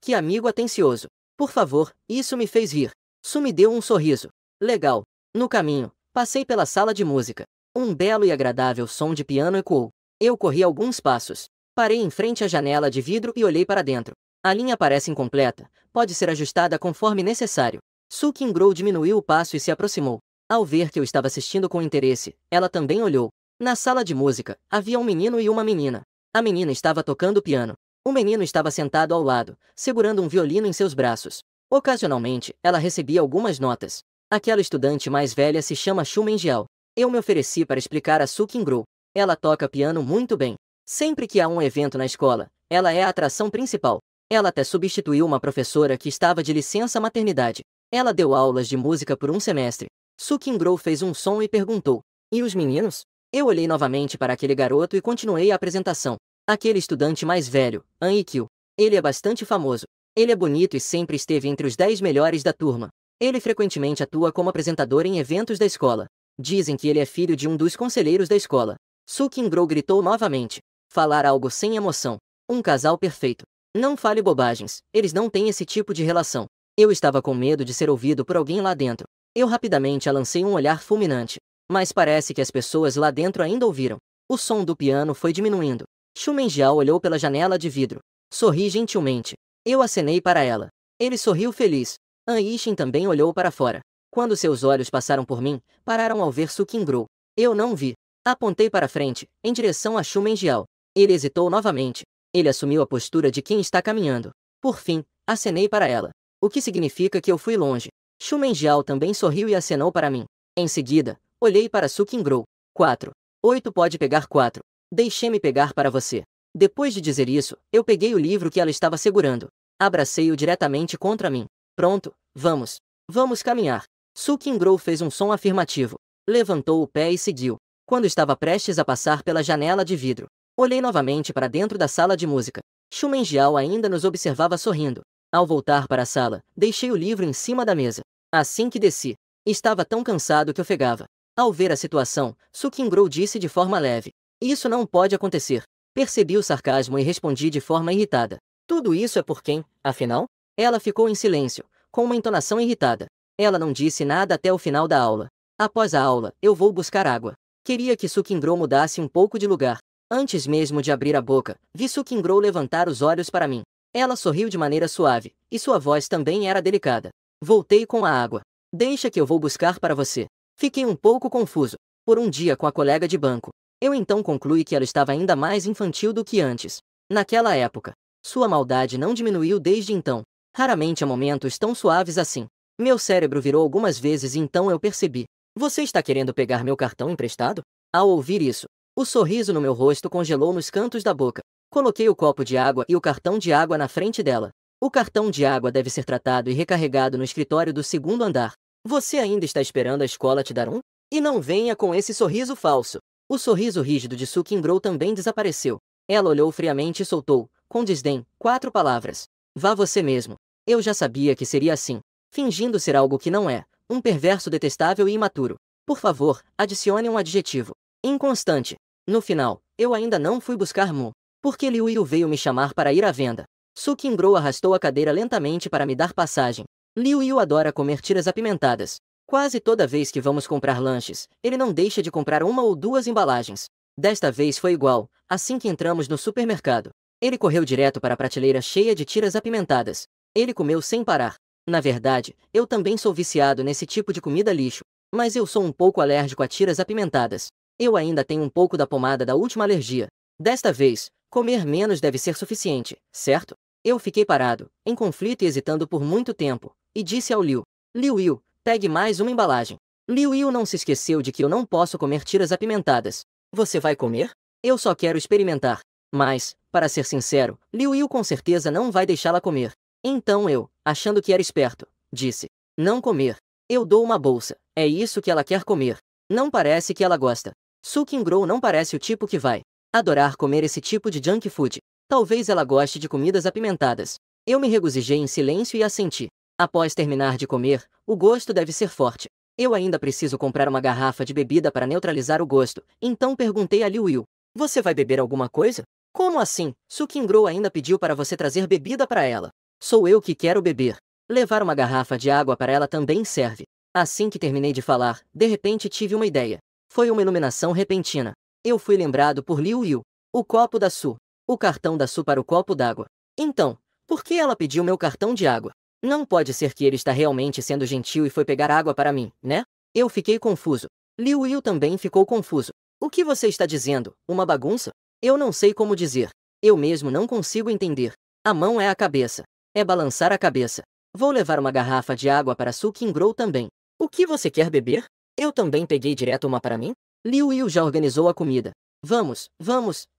Que amigo atencioso. Por favor, isso me fez rir. Su me deu um sorriso. Legal. No caminho, passei pela sala de música. Um belo e agradável som de piano ecoou. Eu corri alguns passos. Parei em frente à janela de vidro e olhei para dentro. A linha parece incompleta, pode ser ajustada conforme necessário. Su Qingguo diminuiu o passo e se aproximou. Ao ver que eu estava assistindo com interesse, ela também olhou. Na sala de música, havia um menino e uma menina. A menina estava tocando piano. O menino estava sentado ao lado, segurando um violino em seus braços. Ocasionalmente, ela recebia algumas notas. Aquela estudante mais velha se chama Xu Menjiao. Eu me ofereci para explicar a Su Qingguo. Ela toca piano muito bem. Sempre que há um evento na escola, ela é a atração principal. Ela até substituiu uma professora que estava de licença maternidade. Ela deu aulas de música por um semestre. Su Qingguo fez um som e perguntou: e os meninos? Eu olhei novamente para aquele garoto e continuei a apresentação. Aquele estudante mais velho, An Yikyu. Ele é bastante famoso. Ele é bonito e sempre esteve entre os 10 melhores da turma. Ele frequentemente atua como apresentador em eventos da escola. Dizem que ele é filho de um dos conselheiros da escola. Su Qingguo gritou novamente. Falar algo sem emoção. Um casal perfeito. Não fale bobagens, eles não têm esse tipo de relação. Eu estava com medo de ser ouvido por alguém lá dentro. Eu rapidamente a lancei um olhar fulminante. Mas parece que as pessoas lá dentro ainda ouviram. O som do piano foi diminuindo. Xu Menjiao olhou pela janela de vidro. Sorri gentilmente. Eu acenei para ela. Ele sorriu feliz. An Yixin também olhou para fora. Quando seus olhos passaram por mim, pararam ao ver Su Qingguo. Eu não vi. Apontei para frente, em direção a Shu Menjiao. Ele hesitou novamente. Ele assumiu a postura de quem está caminhando. Por fim, acenei para ela. O que significa que eu fui longe. Shu Menjiao também sorriu e acenou para mim. Em seguida, olhei para Su Qingguo. 4. 8 pode pegar 4. Deixe-me pegar para você. Depois de dizer isso, eu peguei o livro que ela estava segurando. Abracei-o diretamente contra mim. Pronto, vamos. Vamos caminhar. Su Qingguo fez um som afirmativo. Levantou o pé e seguiu. Quando estava prestes a passar pela janela de vidro, olhei novamente para dentro da sala de música. Shu Menjiao ainda nos observava sorrindo. Ao voltar para a sala, deixei o livro em cima da mesa. Assim que desci, estava tão cansado que ofegava. Ao ver a situação, Su Qingguo disse de forma leve: "Isso não pode acontecer." Percebi o sarcasmo e respondi de forma irritada: "Tudo isso é por quem, afinal?" Ela ficou em silêncio, com uma entonação irritada. Ela não disse nada até o final da aula. Após a aula, eu vou buscar água. Queria que Su Qingguo mudasse um pouco de lugar. Antes mesmo de abrir a boca, vi Su Qingguo levantar os olhos para mim. Ela sorriu de maneira suave, e sua voz também era delicada. Voltei com a água. "Deixa que eu vou buscar para você." Fiquei um pouco confuso. Por um dia com a colega de banco. Eu então concluí que ela estava ainda mais infantil do que antes. Naquela época, sua maldade não diminuiu desde então. Raramente há momentos tão suaves assim. Meu cérebro virou algumas vezes e então eu percebi. "Você está querendo pegar meu cartão emprestado?" Ao ouvir isso, o sorriso no meu rosto congelou nos cantos da boca. Coloquei o copo de água e o cartão de água na frente dela. "O cartão de água deve ser tratado e recarregado no escritório do segundo andar. Você ainda está esperando a escola te dar um? E não venha com esse sorriso falso." O sorriso rígido de Su Qingguo também desapareceu. Ela olhou friamente e soltou, com desdém, 4 palavras. "Vá você mesmo." Eu já sabia que seria assim. Fingindo ser algo que não é. Um perverso detestável e imaturo. Por favor, adicione um adjetivo. Inconstante. No final, eu ainda não fui buscar Mu. Porque Liu Yu veio me chamar para ir à venda. Su Qingguo arrastou a cadeira lentamente para me dar passagem. Liu Yu adora comer tiras apimentadas. Quase toda vez que vamos comprar lanches, ele não deixa de comprar 1 ou 2 embalagens. Desta vez foi igual. Assim que entramos no supermercado, ele correu direto para a prateleira cheia de tiras apimentadas. Ele comeu sem parar. Na verdade, eu também sou viciado nesse tipo de comida lixo. Mas eu sou um pouco alérgico a tiras apimentadas. Eu ainda tenho um pouco da pomada da última alergia. Desta vez, comer menos deve ser suficiente, certo? Eu fiquei parado, em conflito e hesitando por muito tempo, e disse ao Liu: "Liu Yu, pegue mais uma embalagem." Liu Yu não se esqueceu de que eu não posso comer tiras apimentadas. "Você vai comer?" "Eu só quero experimentar." Mas, para ser sincero, Liu Yu com certeza não vai deixá-la comer. Então eu, achando que era esperto, disse: "Não comer. Eu dou uma bolsa. É isso que ela quer comer." Não parece que ela gosta. Su Qingguo não parece o tipo que vai adorar comer esse tipo de junk food. Talvez ela goste de comidas apimentadas. Eu me regozijei em silêncio e assenti. Após terminar de comer, o gosto deve ser forte. Eu ainda preciso comprar uma garrafa de bebida para neutralizar o gosto, então perguntei a Liu Yu: "Você vai beber alguma coisa?" "Como assim? Su Qingguo ainda pediu para você trazer bebida para ela." "Sou eu que quero beber. Levar uma garrafa de água para ela também serve." Assim que terminei de falar, de repente tive uma ideia. Foi uma iluminação repentina. Eu fui lembrado por Liu Yu. O copo da Su. O cartão da Su para o copo d'água. Então, por que ela pediu meu cartão de água? Não pode ser que ele está realmente sendo gentil e foi pegar água para mim, né? Eu fiquei confuso. Liu Yu também ficou confuso. "O que você está dizendo? Uma bagunça?" Eu não sei como dizer. Eu mesmo não consigo entender. A mão é a cabeça. É balançar a cabeça. Vou levar uma garrafa de água para Su Qingguo também. "O que você quer beber?" Eu também peguei direto uma para mim. Liu Yu já organizou a comida. Vamos,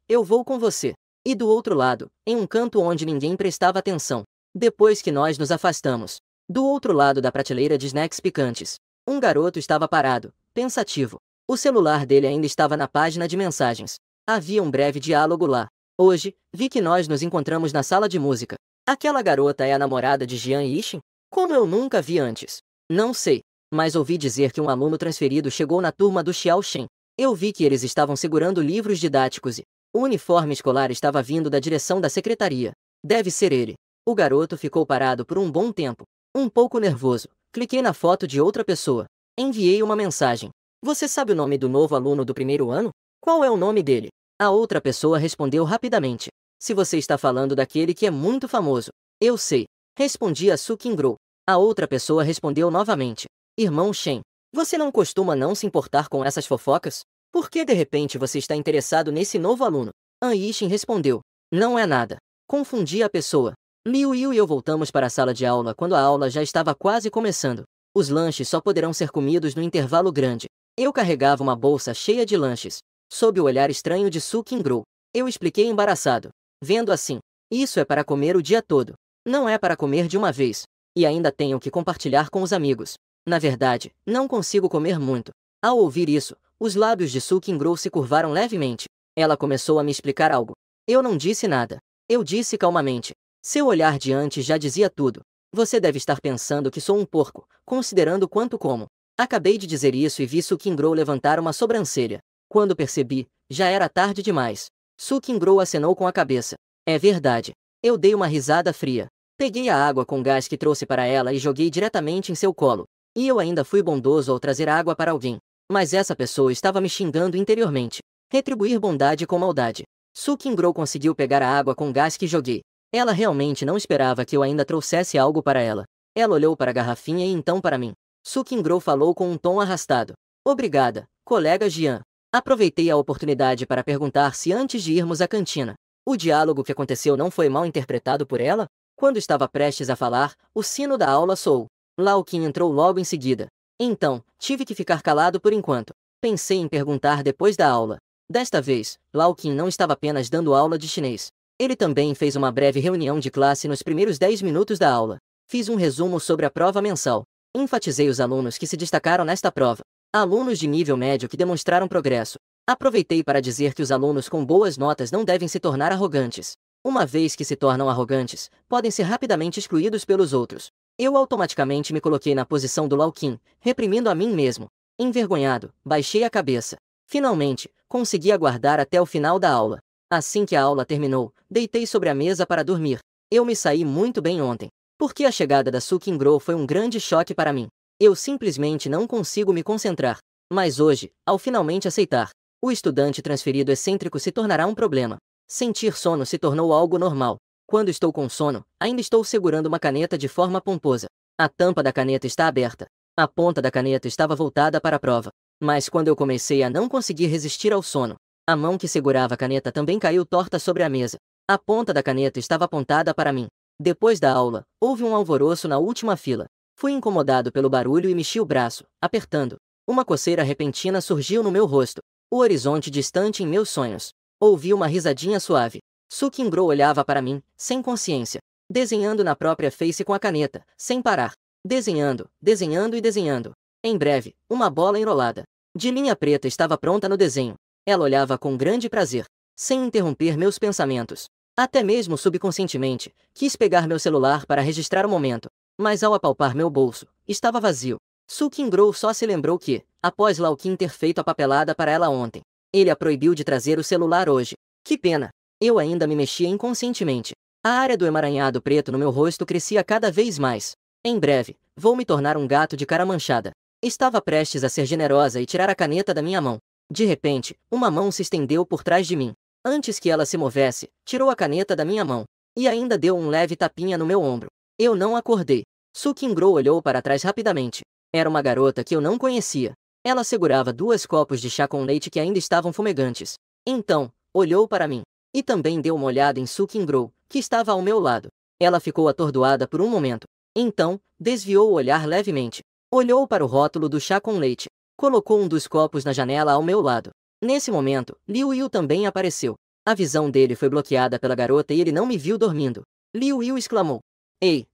eu vou com você." E do outro lado, em um canto onde ninguém prestava atenção, depois que nós nos afastamos, do outro lado da prateleira de snacks picantes, um garoto estava parado, pensativo. O celular dele ainda estava na página de mensagens. Havia um breve diálogo lá. "Hoje, vi que nós nos encontramos na sala de música. Aquela garota é a namorada de Jian Yixin? Como eu nunca vi antes." "Não sei, mas ouvi dizer que um aluno transferido chegou na turma do Xiao Shen. Eu vi que eles estavam segurando livros didáticos e o uniforme escolar estava vindo da direção da secretaria. Deve ser ele." O garoto ficou parado por um bom tempo. Um pouco nervoso, cliquei na foto de outra pessoa. Enviei uma mensagem: "Você sabe o nome do novo aluno do primeiro ano? Qual é o nome dele?" A outra pessoa respondeu rapidamente: "Se você está falando daquele que é muito famoso, eu sei." Respondia Su Qingguo. A outra pessoa respondeu novamente. Irmão Shen, você não costuma não se importar com essas fofocas? Por que de repente você está interessado nesse novo aluno? An Yixin respondeu. Não é nada. Confundi a pessoa. Liu Yu e eu voltamos para a sala de aula quando a aula já estava quase começando. Os lanches só poderão ser comidos no intervalo grande. Eu carregava uma bolsa cheia de lanches. Sob o olhar estranho de Su Qingguo, eu expliquei embaraçado. Vendo assim, isso é para comer o dia todo. Não é para comer de uma vez. E ainda tenho que compartilhar com os amigos. Na verdade, não consigo comer muito. Ao ouvir isso, os lábios de Su Qingguo se curvaram levemente. Ela começou a me explicar algo. Eu não disse nada. Eu disse calmamente. Seu olhar de antes já dizia tudo. Você deve estar pensando que sou um porco, considerando quanto como. Acabei de dizer isso e vi Su Qingguo levantar uma sobrancelha. Quando percebi, já era tarde demais. Su Qingguo acenou com a cabeça. É verdade. Eu dei uma risada fria. Peguei a água com gás que trouxe para ela e joguei diretamente em seu colo. E eu ainda fui bondoso ao trazer água para alguém. Mas essa pessoa estava me xingando interiormente. Retribuir bondade com maldade. Su Qingguo conseguiu pegar a água com gás que joguei. Ela realmente não esperava que eu ainda trouxesse algo para ela. Ela olhou para a garrafinha e então para mim. Su Qingguo falou com um tom arrastado. Obrigada, colega Jian. Aproveitei a oportunidade para perguntar se antes de irmos à cantina, o diálogo que aconteceu não foi mal interpretado por ela? Quando estava prestes a falar, o sino da aula soou. Lao Qin entrou logo em seguida. Então, tive que ficar calado por enquanto. Pensei em perguntar depois da aula. Desta vez, Lao Qin não estava apenas dando aula de chinês. Ele também fez uma breve reunião de classe nos primeiros 10 minutos da aula. Fiz um resumo sobre a prova mensal. Enfatizei os alunos que se destacaram nesta prova. Alunos de nível médio que demonstraram progresso. Aproveitei para dizer que os alunos com boas notas não devem se tornar arrogantes. Uma vez que se tornam arrogantes, podem ser rapidamente excluídos pelos outros. Eu automaticamente me coloquei na posição do Lao Qin, reprimindo a mim mesmo. Envergonhado, baixei a cabeça. Finalmente, consegui aguardar até o final da aula. Assim que a aula terminou, deitei sobre a mesa para dormir. Eu me saí muito bem ontem. Porque a chegada da Su Qingguo foi um grande choque para mim. Eu simplesmente não consigo me concentrar. Mas hoje, ao finalmente aceitar, o estudante transferido excêntrico se tornará um problema. Sentir sono se tornou algo normal. Quando estou com sono, ainda estou segurando uma caneta de forma pomposa. A tampa da caneta está aberta. A ponta da caneta estava voltada para a prova. Mas quando eu comecei a não conseguir resistir ao sono, a mão que segurava a caneta também caiu torta sobre a mesa. A ponta da caneta estava apontada para mim. Depois da aula, houve um alvoroço na última fila. Fui incomodado pelo barulho e mexi o braço, apertando. Uma coceira repentina surgiu no meu rosto. O horizonte distante em meus sonhos. Ouvi uma risadinha suave. Su Qingguo olhava para mim, sem consciência. Desenhando na própria face com a caneta, sem parar. Desenhando, desenhando e desenhando. Em breve, uma bola enrolada de linha preta estava pronta no desenho. Ela olhava com grande prazer, sem interromper meus pensamentos. Até mesmo subconscientemente, quis pegar meu celular para registrar o momento. Mas ao apalpar meu bolso, estava vazio. Su Qingguo só se lembrou que, após Lao Qin ter feito a papelada para ela ontem, ele a proibiu de trazer o celular hoje. Que pena! Eu ainda me mexia inconscientemente. A área do emaranhado preto no meu rosto crescia cada vez mais. Em breve, vou me tornar um gato de cara manchada. Estava prestes a ser generosa e tirar a caneta da minha mão. De repente, uma mão se estendeu por trás de mim. Antes que ela se movesse, tirou a caneta da minha mão. E ainda deu um leve tapinha no meu ombro. Eu não acordei. Su Qingguo olhou para trás rapidamente. Era uma garota que eu não conhecia. Ela segurava 2 copos de chá com leite que ainda estavam fumegantes. Então, olhou para mim. E também deu uma olhada em Su Qingguo, que estava ao meu lado. Ela ficou atordoada por um momento. Então, desviou o olhar levemente. Olhou para o rótulo do chá com leite. Colocou um dos copos na janela ao meu lado. Nesse momento, Liu Yu também apareceu. A visão dele foi bloqueada pela garota e ele não me viu dormindo. Liu Yu exclamou. Ei!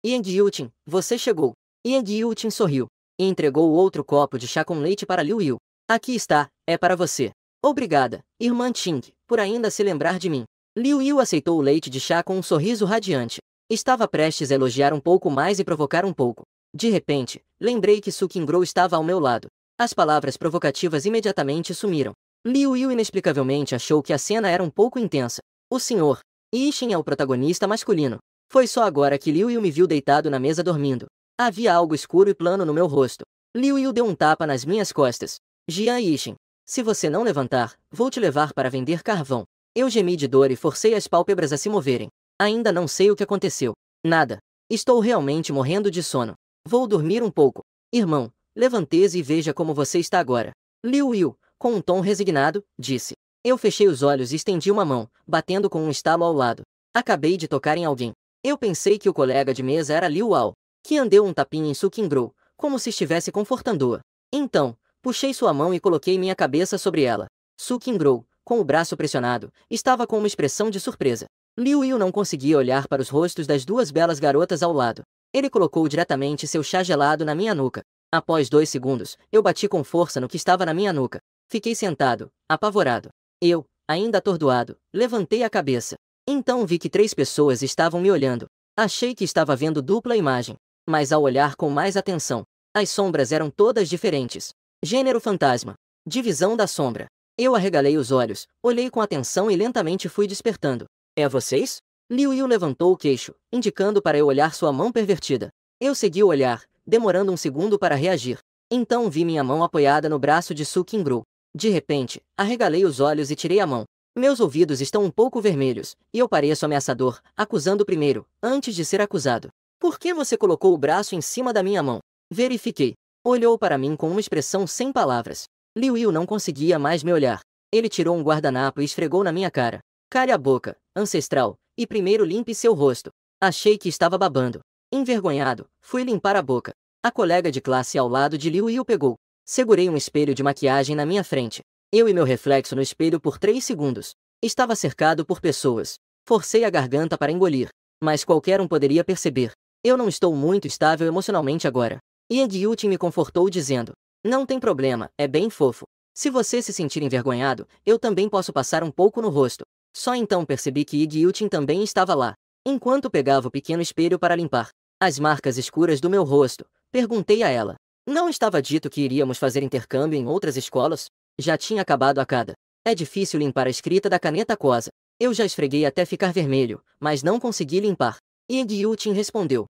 Yang Yutin, você chegou. Yang Yutin sorriu. E entregou o outro copo de chá com leite para Liu Yu. Aqui está, é para você. Obrigada, irmã Ting, por ainda se lembrar de mim. Liu Yu aceitou o leite de chá com um sorriso radiante. Estava prestes a elogiar um pouco mais e provocar um pouco. De repente, lembrei que Su Qingguo estava ao meu lado. As palavras provocativas imediatamente sumiram. Liu Yu inexplicavelmente achou que a cena era um pouco intensa. O Sr. Yixin é o protagonista masculino. Foi só agora que Liu Yu me viu deitado na mesa dormindo. Havia algo escuro e plano no meu rosto. Liu Yu deu um tapa nas minhas costas. Jian Yixin, se você não levantar, vou te levar para vender carvão. Eu gemi de dor e forcei as pálpebras a se moverem. Ainda não sei o que aconteceu. Nada. Estou realmente morrendo de sono. Vou dormir um pouco. Irmão, levante-se e veja como você está agora. Liu Yu, com um tom resignado, disse. Eu fechei os olhos e estendi uma mão, batendo com um estalo ao lado. Acabei de tocar em alguém. Eu pensei que o colega de mesa era Liu Ao, que andeu um tapinha em Su Qingguo, como se estivesse confortando-a. Então, puxei sua mão e coloquei minha cabeça sobre ela. Su Qingguo, com o braço pressionado, estava com uma expressão de surpresa. Liu Yu não conseguia olhar para os rostos das duas belas garotas ao lado. Ele colocou diretamente seu chá gelado na minha nuca. Após 2 segundos, eu bati com força no que estava na minha nuca. Fiquei sentado, apavorado. Eu, ainda atordoado, levantei a cabeça. Então vi que 3 pessoas estavam me olhando. Achei que estava vendo dupla imagem. Mas ao olhar com mais atenção, as sombras eram todas diferentes. Gênero fantasma. Divisão da sombra. Eu arregalei os olhos, olhei com atenção e lentamente fui despertando. É vocês? Liu Yu levantou o queixo, indicando para eu olhar sua mão pervertida. Eu segui o olhar, demorando um segundo para reagir. Então vi minha mão apoiada no braço de Su Qingguo. De repente, arregalei os olhos e tirei a mão. Meus ouvidos estão um pouco vermelhos, e eu pareço ameaçador, acusando primeiro, antes de ser acusado. Por que você colocou o braço em cima da minha mão? Verifiquei. Olhou para mim com uma expressão sem palavras. Liu Yu não conseguia mais me olhar. Ele tirou um guardanapo e esfregou na minha cara. Cale a boca, ancestral, e primeiro limpe seu rosto. Achei que estava babando. Envergonhado, fui limpar a boca. A colega de classe ao lado de Liu Yu pegou. Segurei um espelho de maquiagem na minha frente. Eu e meu reflexo no espelho por 3 segundos. Estava cercado por pessoas. Forcei a garganta para engolir. Mas qualquer um poderia perceber. Eu não estou muito estável emocionalmente agora. Yang Yutin me confortou dizendo. Não tem problema, é bem fofo. Se você se sentir envergonhado, eu também posso passar um pouco no rosto. Só então percebi que Yang Yutin também estava lá. Enquanto pegava o pequeno espelho para limpar as marcas escuras do meu rosto, perguntei a ela. Não estava dito que iríamos fazer intercâmbio em outras escolas? Já tinha acabado a cada. É difícil limpar a escrita da caneta aquosa. Eu já esfreguei até ficar vermelho, mas não consegui limpar. Yang Yutin respondeu.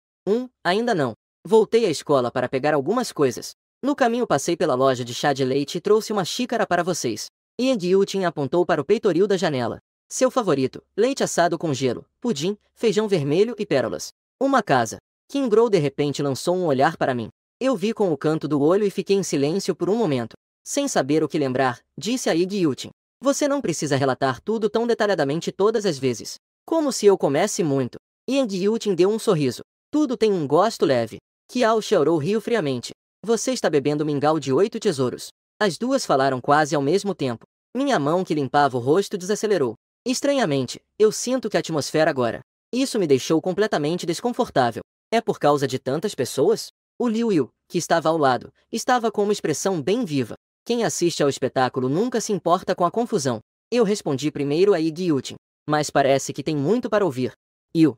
Ainda não. Voltei à escola para pegar algumas coisas. No caminho passei pela loja de chá de leite e trouxe uma xícara para vocês. Yang Yutin apontou para o peitoril da janela. Seu favorito, leite assado com gelo, pudim, feijão vermelho e pérolas. Uma casa. Qingguo de repente lançou um olhar para mim. Eu vi com o canto do olho e fiquei em silêncio por um momento. Sem saber o que lembrar, disse a Yang Yutin. Você não precisa relatar tudo tão detalhadamente todas as vezes. Como se eu comesse muito. Yang Yutin deu um sorriso. Tudo tem um gosto leve. Qiao chorou riu friamente. Você está bebendo mingau de 8 tesouros. As duas falaram quase ao mesmo tempo. Minha mão que limpava o rosto desacelerou. Estranhamente, eu sinto que a atmosfera agora. Isso me deixou completamente desconfortável. É por causa de tantas pessoas? O Liu Yu, que estava ao lado, estava com uma expressão bem viva. Quem assiste ao espetáculo nunca se importa com a confusão. Eu respondi primeiro a Yang Yutin. Mas parece que tem muito para ouvir. Yu.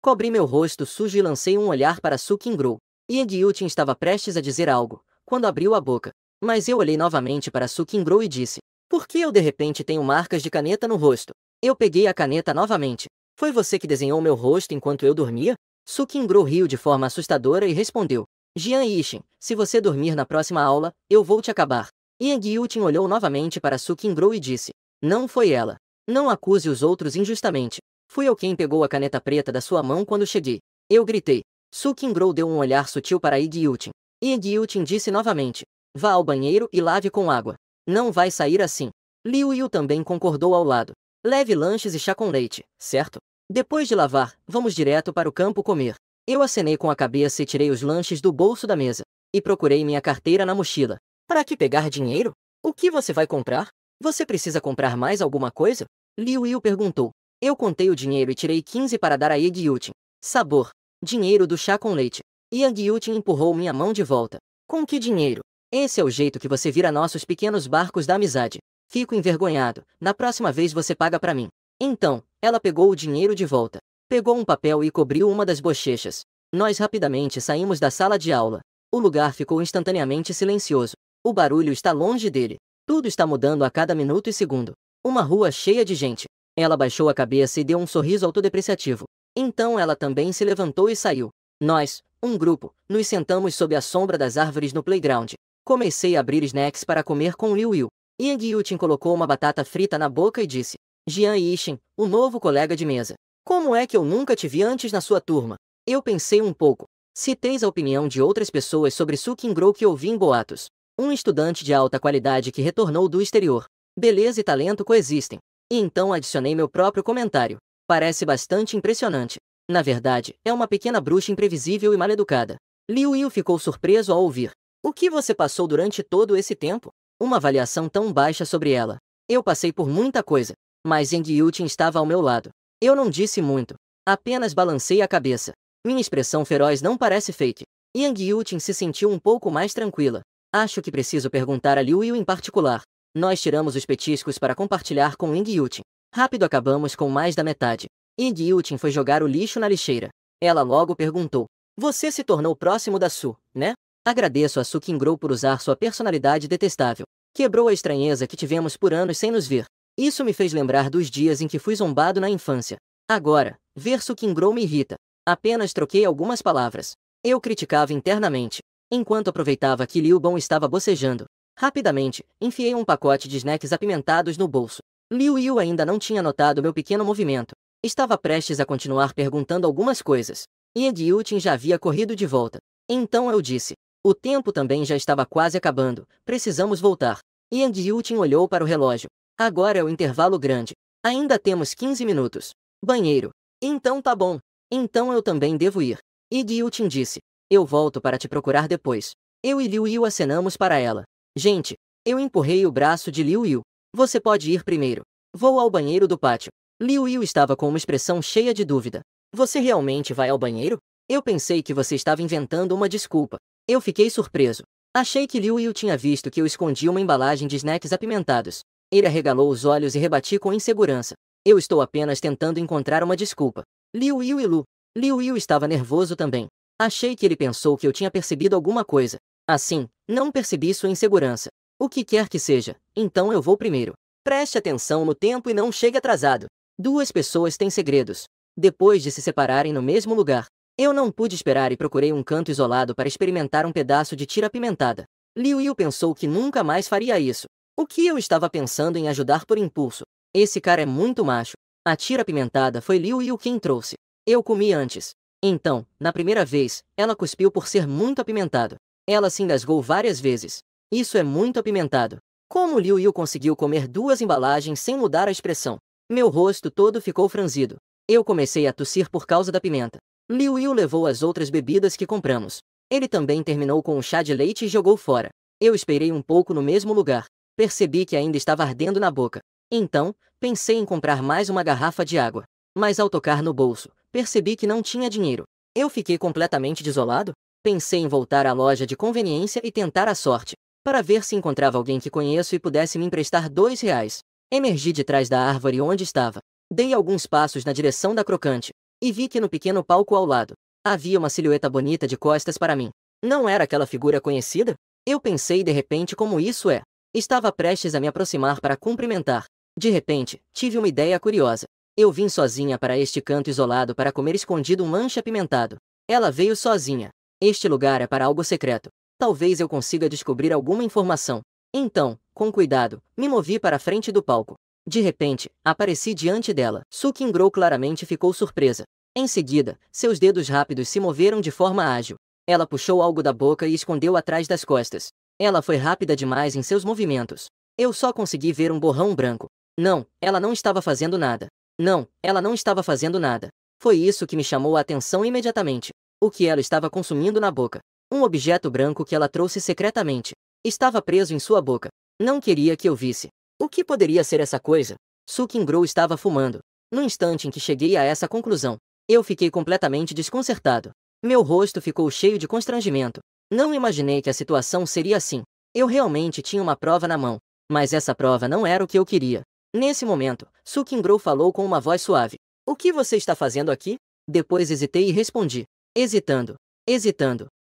Cobri meu rosto sujo e lancei um olhar para Su Qingguo. Yang Yutin estava prestes a dizer algo, quando abriu a boca. Mas eu olhei novamente para Su Qingguo e disse. Por que eu de repente tenho marcas de caneta no rosto? Eu peguei a caneta novamente. Foi você que desenhou meu rosto enquanto eu dormia? Su Qingguo riu de forma assustadora e respondeu. Jian Yixin, se você dormir na próxima aula, eu vou te acabar. Yang Yutin olhou novamente para Su Qingguo e disse. Não foi ela. Não acuse os outros injustamente. Fui eu quem pegou a caneta preta da sua mão quando cheguei. Eu gritei. Su Qingguo deu um olhar sutil para Yang Yutin. Yang Yutin disse novamente. Vá ao banheiro e lave com água. Não vai sair assim. Liu Yu também concordou ao lado. Leve lanches e chá com leite, certo? Depois de lavar, vamos direto para o campo comer. Eu acenei com a cabeça e tirei os lanches do bolso da mesa. E procurei minha carteira na mochila. Para que pegar dinheiro? O que você vai comprar? Você precisa comprar mais alguma coisa? Liu Yu perguntou. Eu contei o dinheiro e tirei 15 para dar a Yang Yutin. Sabor. Dinheiro do chá com leite. Yang Yutin empurrou minha mão de volta. Com que dinheiro? Esse é o jeito que você vira nossos pequenos barcos da amizade. Fico envergonhado. Na próxima vez você paga para mim. Então, ela pegou o dinheiro de volta. Pegou um papel e cobriu uma das bochechas. Nós rapidamente saímos da sala de aula. O lugar ficou instantaneamente silencioso. O barulho está longe dele. Tudo está mudando a cada minuto e segundo. Uma rua cheia de gente. Ela baixou a cabeça e deu um sorriso autodepreciativo. Então ela também se levantou e saiu. Nós, um grupo, nos sentamos sob a sombra das árvores no playground. Comecei a abrir snacks para comer com Liu Yu. Yang Yutin colocou uma batata frita na boca e disse. Jian Yixin, o novo colega de mesa. Como é que eu nunca te vi antes na sua turma? Eu pensei um pouco. Citeis a opinião de outras pessoas sobre Sukingro que ouvi em boatos. Um estudante de alta qualidade que retornou do exterior. Beleza e talento coexistem. E então adicionei meu próprio comentário. Parece bastante impressionante. Na verdade, é uma pequena bruxa imprevisível e maleducada. Liu Yu ficou surpreso ao ouvir. O que você passou durante todo esse tempo? Uma avaliação tão baixa sobre ela. Eu passei por muita coisa, mas Yang Yutin estava ao meu lado. Eu não disse muito. Apenas balancei a cabeça. Minha expressão feroz não parece fake. Yang Yutin se sentiu um pouco mais tranquila. Acho que preciso perguntar a Liu Yu em particular. Nós tiramos os petiscos para compartilhar com Yang Yutin. Rápido acabamos com mais da metade. Yang Yutin foi jogar o lixo na lixeira. Ela logo perguntou. Você se tornou próximo da Su, né? Agradeço a Sukingro por usar sua personalidade detestável. Quebrou a estranheza que tivemos por anos sem nos ver. Isso me fez lembrar dos dias em que fui zombado na infância. Agora, ver Sukingro me irrita. Apenas troquei algumas palavras. Eu criticava internamente, enquanto aproveitava que Liu Bon estava bocejando. Rapidamente, enfiei um pacote de snacks apimentados no bolso. Liu Yu ainda não tinha notado meu pequeno movimento. Estava prestes a continuar perguntando algumas coisas. Yang Yutin já havia corrido de volta. Então eu disse. O tempo também já estava quase acabando. Precisamos voltar. Yang Yutin olhou para o relógio. Agora é o intervalo grande. Ainda temos 15 minutos. Banheiro. Então tá bom. Então eu também devo ir. Yang Yutin disse. Eu volto para te procurar depois. Eu e Liu Yu acenamos para ela. Gente, eu empurrei o braço de Liu Yu. Você pode ir primeiro. Vou ao banheiro do pátio. Liu Yu estava com uma expressão cheia de dúvida. Você realmente vai ao banheiro? Eu pensei que você estava inventando uma desculpa. Eu fiquei surpreso. Achei que Liu Yu tinha visto que eu escondi uma embalagem de snacks apimentados. Ele arregalou os olhos e rebati com insegurança. Eu estou apenas tentando encontrar uma desculpa. Liu Yu e Lu. Liu Yu estava nervoso também. Achei que ele pensou que eu tinha percebido alguma coisa. Assim, não percebi sua insegurança. O que quer que seja, então eu vou primeiro. Preste atenção no tempo e não chegue atrasado. Duas pessoas têm segredos. Depois de se separarem no mesmo lugar, eu não pude esperar e procurei um canto isolado para experimentar um pedaço de tira apimentada. Liu Yu pensou que nunca mais faria isso. O que eu estava pensando em ajudar por impulso? Esse cara é muito macho. A tira apimentada foi Liu Yu quem trouxe. Eu comi antes. Então, na primeira vez, ela cuspiu por ser muito apimentado. Ela se engasgou várias vezes. Isso é muito apimentado. Como Liu Yu conseguiu comer duas embalagens sem mudar a expressão? Meu rosto todo ficou franzido. Eu comecei a tossir por causa da pimenta. Liu Yu levou as outras bebidas que compramos. Ele também terminou com o chá de leite e jogou fora. Eu esperei um pouco no mesmo lugar. Percebi que ainda estava ardendo na boca. Então, pensei em comprar mais uma garrafa de água. Mas ao tocar no bolso, percebi que não tinha dinheiro. Eu fiquei completamente desolado. Pensei em voltar à loja de conveniência e tentar a sorte, para ver se encontrava alguém que conheço e pudesse me emprestar R$ 2. Emergi de trás da árvore onde estava. Dei alguns passos na direção da crocante, e vi que no pequeno palco ao lado, havia uma silhueta bonita de costas para mim. Não era aquela figura conhecida? Eu pensei de repente como isso é. Estava prestes a me aproximar para cumprimentar. De repente, tive uma ideia curiosa. Eu vim sozinha para este canto isolado para comer escondido um lanche apimentado. Ela veio sozinha. Este lugar é para algo secreto. Talvez eu consiga descobrir alguma informação. Então, com cuidado, me movi para a frente do palco. De repente, apareci diante dela. Sukingro claramente ficou surpresa. Em seguida, seus dedos rápidos se moveram de forma ágil. Ela puxou algo da boca e escondeu atrás das costas. Ela foi rápida demais em seus movimentos. Eu só consegui ver um borrão branco. Não, ela não estava fazendo nada. Não, ela não estava fazendo nada. Foi isso que me chamou a atenção imediatamente. O que ela estava consumindo na boca. Um objeto branco que ela trouxe secretamente. Estava preso em sua boca. Não queria que eu visse. O que poderia ser essa coisa? Sukingro estava fumando. No instante em que cheguei a essa conclusão, eu fiquei completamente desconcertado. Meu rosto ficou cheio de constrangimento. Não imaginei que a situação seria assim. Eu realmente tinha uma prova na mão, mas essa prova não era o que eu queria. Nesse momento, Sukingro falou com uma voz suave. O que você está fazendo aqui? Depois hesitei e respondi. Hesitando.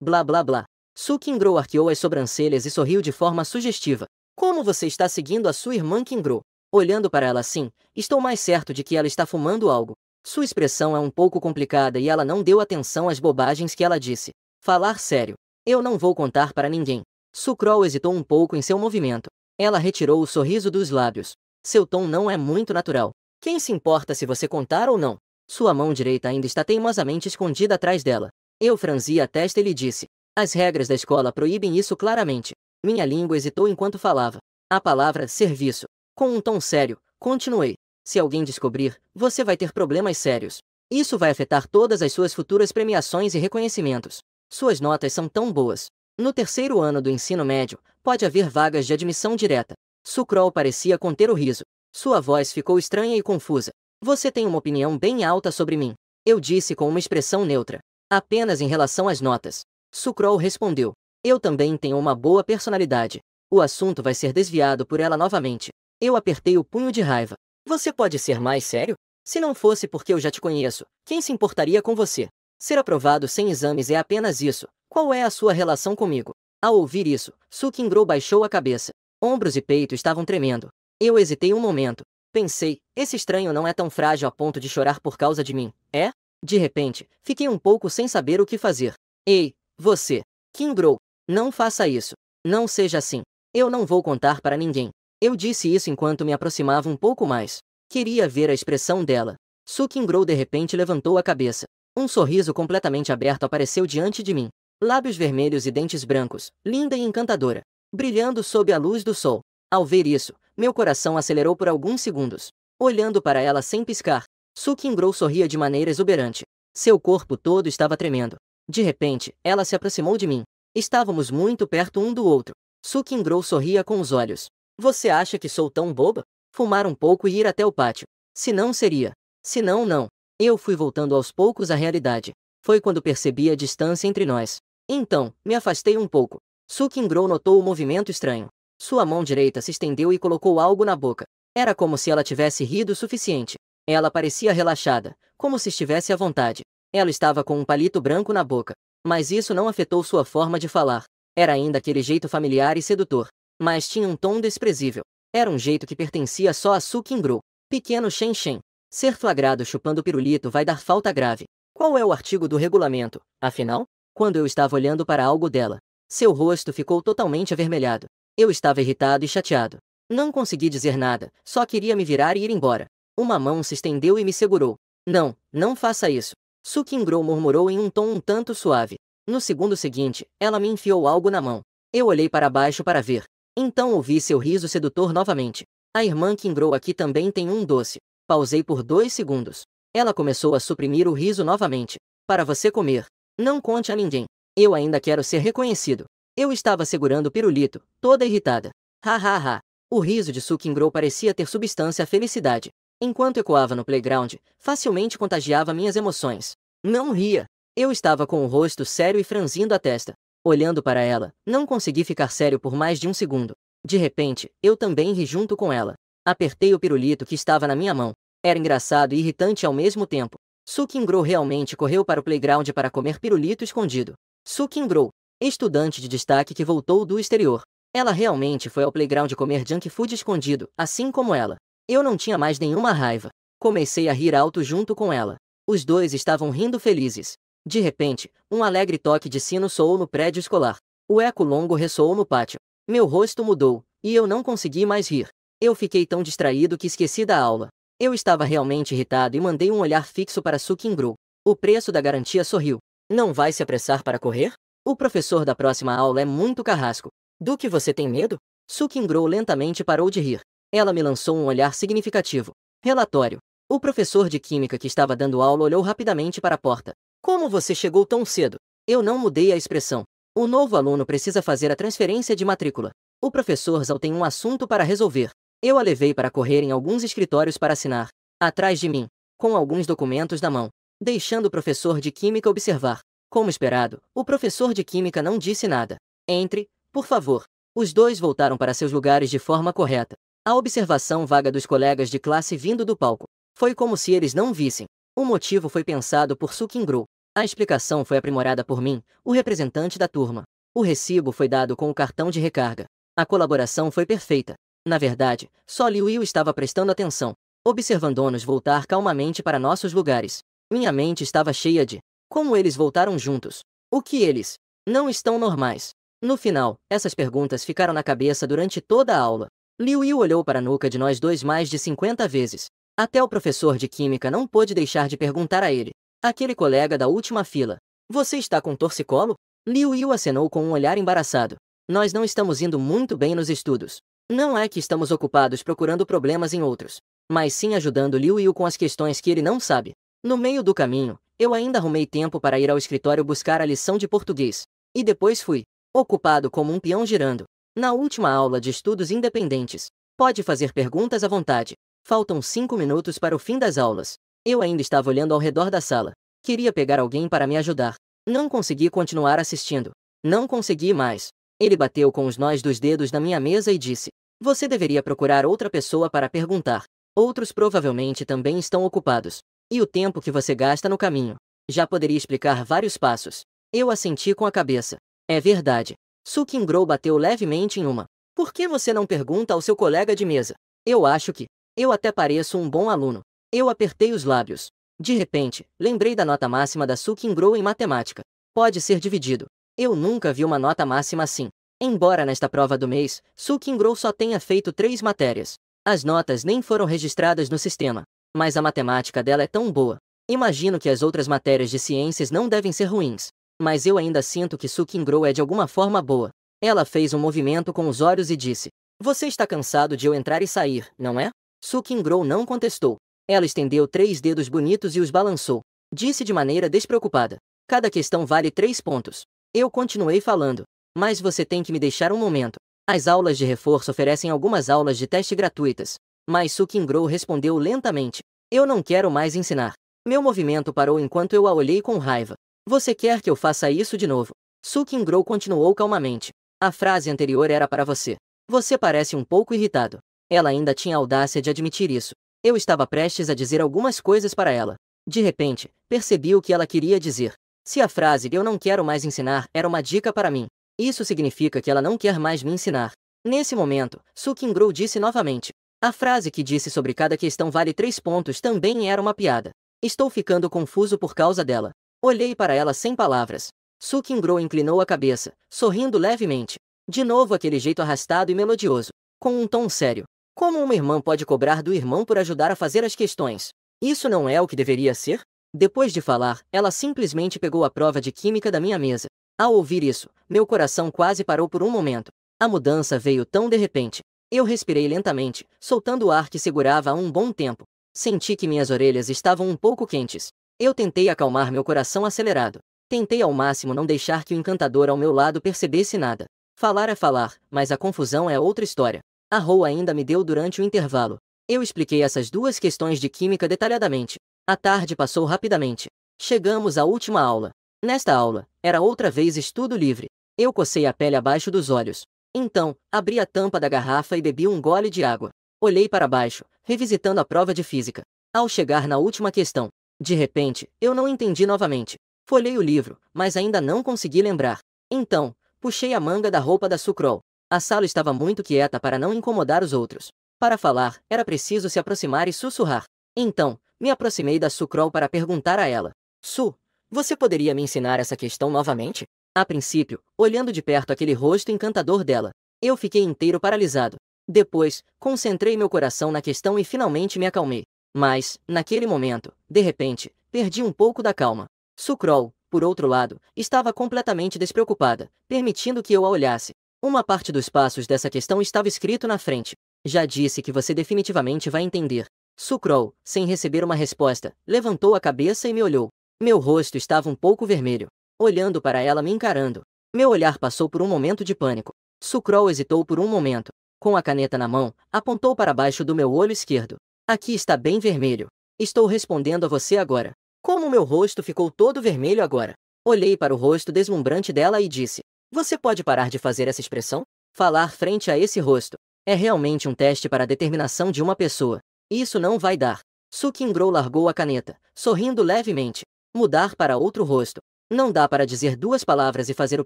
Blá blá blá. Sukingro arqueou as sobrancelhas e sorriu de forma sugestiva. Como você está seguindo a sua irmã Kingro? Olhando para ela assim, estou mais certo de que ela está fumando algo. Sua expressão é um pouco complicada e ela não deu atenção às bobagens que ela disse. Falar sério. Eu não vou contar para ninguém. Sukro hesitou um pouco em seu movimento. Ela retirou o sorriso dos lábios. Seu tom não é muito natural. Quem se importa se você contar ou não? Sua mão direita ainda está teimosamente escondida atrás dela. Eu franzi a testa e lhe disse: as regras da escola proíbem isso claramente. Minha língua hesitou enquanto falava. A palavra serviço. Com um tom sério, continuei. Se alguém descobrir, você vai ter problemas sérios. Isso vai afetar todas as suas futuras premiações e reconhecimentos. Suas notas são tão boas. No terceiro ano do ensino médio, pode haver vagas de admissão direta. Sucrol parecia conter o riso. Sua voz ficou estranha e confusa. Você tem uma opinião bem alta sobre mim. Eu disse com uma expressão neutra. Apenas em relação às notas. Sucrol respondeu. Eu também tenho uma boa personalidade. O assunto vai ser desviado por ela novamente. Eu apertei o punho de raiva. Você pode ser mais sério? Se não fosse porque eu já te conheço, quem se importaria com você? Ser aprovado sem exames é apenas isso. Qual é a sua relação comigo? Ao ouvir isso, Sukingro baixou a cabeça. Ombros e peito estavam tremendo. Eu hesitei um momento. Pensei, esse estranho não é tão frágil a ponto de chorar por causa de mim, é? De repente, fiquei um pouco sem saber o que fazer. Ei, você. Kingro, não faça isso. Não seja assim. Eu não vou contar para ninguém. Eu disse isso enquanto me aproximava um pouco mais. Queria ver a expressão dela. Sukingro de repente levantou a cabeça. Um sorriso completamente aberto apareceu diante de mim. Lábios vermelhos e dentes brancos, linda e encantadora, brilhando sob a luz do sol. Ao ver isso, meu coração acelerou por alguns segundos. Olhando para ela sem piscar, Sukingro sorria de maneira exuberante. Seu corpo todo estava tremendo. De repente, ela se aproximou de mim. Estávamos muito perto um do outro. Sukingro sorria com os olhos. Você acha que sou tão boba? Fumar um pouco e ir até o pátio. Se não seria. Se não, não. Eu fui voltando aos poucos à realidade. Foi quando percebi a distância entre nós. Então, me afastei um pouco. Sukingro notou o movimento estranho. Sua mão direita se estendeu e colocou algo na boca. Era como se ela tivesse rido o suficiente. Ela parecia relaxada, como se estivesse à vontade. Ela estava com um palito branco na boca. Mas isso não afetou sua forma de falar. Era ainda aquele jeito familiar e sedutor. Mas tinha um tom desprezível. Era um jeito que pertencia só a Sukingro. Pequeno Shen Shen. Ser flagrado chupando pirulito vai dar falta grave. Qual é o artigo do regulamento, afinal? Quando eu estava olhando para algo dela, seu rosto ficou totalmente avermelhado. Eu estava irritado e chateado. Não consegui dizer nada, só queria me virar e ir embora. Uma mão se estendeu e me segurou. Não, não faça isso. Sukingro murmurou em um tom um tanto suave. No segundo seguinte, ela me enfiou algo na mão. Eu olhei para baixo para ver. Então ouvi seu riso sedutor novamente. A irmã Kingro aqui também tem um doce. Pausei por 2 segundos. Ela começou a suprimir o riso novamente. Para você comer. Não conte a ninguém. Eu ainda quero ser reconhecido. Eu estava segurando o pirulito, toda irritada. Ha ha ha. O riso de Sukingro parecia ter substância à felicidade. Enquanto ecoava no playground, facilmente contagiava minhas emoções. Não ria. Eu estava com o rosto sério e franzindo a testa. Olhando para ela, não consegui ficar sério por mais de um segundo. De repente, eu também ri junto com ela. Apertei o pirulito que estava na minha mão. Era engraçado e irritante ao mesmo tempo. Sukingro realmente correu para o playground para comer pirulito escondido. Sukingro, estudante de destaque que voltou do exterior. Ela realmente foi ao playground comer junk food escondido, assim como ela. Eu não tinha mais nenhuma raiva. Comecei a rir alto junto com ela. Os dois estavam rindo felizes. De repente, um alegre toque de sino soou no prédio escolar. O eco longo ressoou no pátio. Meu rosto mudou, e eu não consegui mais rir. Eu fiquei tão distraído que esqueci da aula. Eu estava realmente irritado e mandei um olhar fixo para Sukingro. O preço da garantia sorriu. Não vai se apressar para correr? O professor da próxima aula é muito carrasco. Do que você tem medo? Sukingro lentamente parou de rir. Ela me lançou um olhar significativo. Relatório. O professor de química que estava dando aula olhou rapidamente para a porta. Como você chegou tão cedo? Eu não mudei a expressão. O novo aluno precisa fazer a transferência de matrícula. O professor Zhao tem um assunto para resolver. Eu a levei para correr em alguns escritórios para assinar. Atrás de mim, com alguns documentos na mão, deixando o professor de química observar. Como esperado, o professor de química não disse nada. Entre, por favor. Os dois voltaram para seus lugares de forma correta. A observação vaga dos colegas de classe vindo do palco. Foi como se eles não vissem. O motivo foi pensado por Sukingro. A explicação foi aprimorada por mim, o representante da turma. O recibo foi dado com o cartão de recarga. A colaboração foi perfeita. Na verdade, só Liu Yu estava prestando atenção, observando-nos voltar calmamente para nossos lugares. Minha mente estava cheia de como eles voltaram juntos. O que eles não estão normais. No final, essas perguntas ficaram na cabeça durante toda a aula. Liu Yu olhou para a nuca de nós dois mais de 50 vezes. Até o professor de química não pôde deixar de perguntar a ele. Aquele colega da última fila. Você está com torcicolo? Liu Yu acenou com um olhar embaraçado. Nós não estamos indo muito bem nos estudos. Não é que estamos ocupados procurando problemas em outros, mas sim ajudando Liu Yu com as questões que ele não sabe. No meio do caminho, eu ainda arrumei tempo para ir ao escritório buscar a lição de português. E depois fui, ocupado como um peão girando. Na última aula de estudos independentes. Pode fazer perguntas à vontade. Faltam 5 minutos para o fim das aulas. Eu ainda estava olhando ao redor da sala. Queria pegar alguém para me ajudar. Não consegui continuar assistindo. Não consegui mais. Ele bateu com os nós dos dedos na minha mesa e disse: Você deveria procurar outra pessoa para perguntar. Outros provavelmente também estão ocupados. E o tempo que você gasta no caminho. Já poderia explicar vários passos. Eu assenti com a cabeça. É verdade. Su Qingguo bateu levemente em uma. Por que você não pergunta ao seu colega de mesa? Eu acho que eu até pareço um bom aluno. Eu apertei os lábios. De repente, lembrei da nota máxima da Su Qingguo em matemática. Pode ser dividido. Eu nunca vi uma nota máxima assim. Embora nesta prova do mês, Su Qingguo só tenha feito 3 matérias. As notas nem foram registradas no sistema. Mas a matemática dela é tão boa. Imagino que as outras matérias de ciências não devem ser ruins. Mas eu ainda sinto que Su Qingguo é de alguma forma boa. Ela fez um movimento com os olhos e disse: Você está cansado de eu entrar e sair, não é? Su Qingguo não contestou. Ela estendeu 3 dedos bonitos e os balançou. Disse de maneira despreocupada: Cada questão vale 3 pontos. Eu continuei falando. Mas você tem que me deixar um momento. As aulas de reforço oferecem algumas aulas de teste gratuitas. Mas Su Qingguo respondeu lentamente: Eu não quero mais ensinar. Meu movimento parou enquanto eu a olhei com raiva. Você quer que eu faça isso de novo? Su Qingguo continuou calmamente. A frase anterior era para você. Você parece um pouco irritado. Ela ainda tinha a audácia de admitir isso. Eu estava prestes a dizer algumas coisas para ela. De repente, percebi o que ela queria dizer. Se a frase "eu não quero mais ensinar" era uma dica para mim, isso significa que ela não quer mais me ensinar. Nesse momento, Su Qingguo disse novamente. A frase que disse sobre cada questão vale 3 pontos também era uma piada. Estou ficando confuso por causa dela. Olhei para ela sem palavras. Su Qingguo inclinou a cabeça, sorrindo levemente. De novo aquele jeito arrastado e melodioso. Com um tom sério. Como uma irmã pode cobrar do irmão por ajudar a fazer as questões? Isso não é o que deveria ser? Depois de falar, ela simplesmente pegou a prova de química da minha mesa. Ao ouvir isso, meu coração quase parou por um momento. A mudança veio tão de repente. Eu respirei lentamente, soltando o ar que segurava há um bom tempo. Senti que minhas orelhas estavam um pouco quentes. Eu tentei acalmar meu coração acelerado. Tentei ao máximo não deixar que o encantador ao meu lado percebesse nada. Falar é falar, mas a confusão é outra história. A Rou ainda me deu durante o intervalo. Eu expliquei essas 2 questões de química detalhadamente. A tarde passou rapidamente. Chegamos à última aula. Nesta aula, era outra vez estudo livre. Eu cocei a pele abaixo dos olhos. Então, abri a tampa da garrafa e bebi um gole de água. Olhei para baixo, revisitando a prova de física. Ao chegar na última questão, de repente, eu não entendi novamente. Folhei o livro, mas ainda não consegui lembrar. Então, puxei a manga da roupa da Sucrol. A sala estava muito quieta para não incomodar os outros. Para falar, era preciso se aproximar e sussurrar. Então, me aproximei da Sucrol para perguntar a ela: Su, você poderia me ensinar essa questão novamente? A princípio, olhando de perto aquele rosto encantador dela, eu fiquei inteiro paralisado. Depois, concentrei meu coração na questão e finalmente me acalmei. Mas, naquele momento, de repente, perdi um pouco da calma. Sucrol, por outro lado, estava completamente despreocupada, permitindo que eu a olhasse. Uma parte dos passos dessa questão estava escrito na frente. Já disse que você definitivamente vai entender. Sucrol, sem receber uma resposta, levantou a cabeça e me olhou. Meu rosto estava um pouco vermelho. Olhando para ela me encarando. Meu olhar passou por um momento de pânico. Sucrol hesitou por um momento. Com a caneta na mão, apontou para baixo do meu olho esquerdo. Aqui está bem vermelho. Estou respondendo a você agora. Como meu rosto ficou todo vermelho agora? Olhei para o rosto deslumbrante dela e disse: Você pode parar de fazer essa expressão? Falar frente a esse rosto é realmente um teste para a determinação de uma pessoa. Isso não vai dar. Su Qingguo largou a caneta, sorrindo levemente. Mudar para outro rosto. Não dá para dizer 2 palavras e fazer o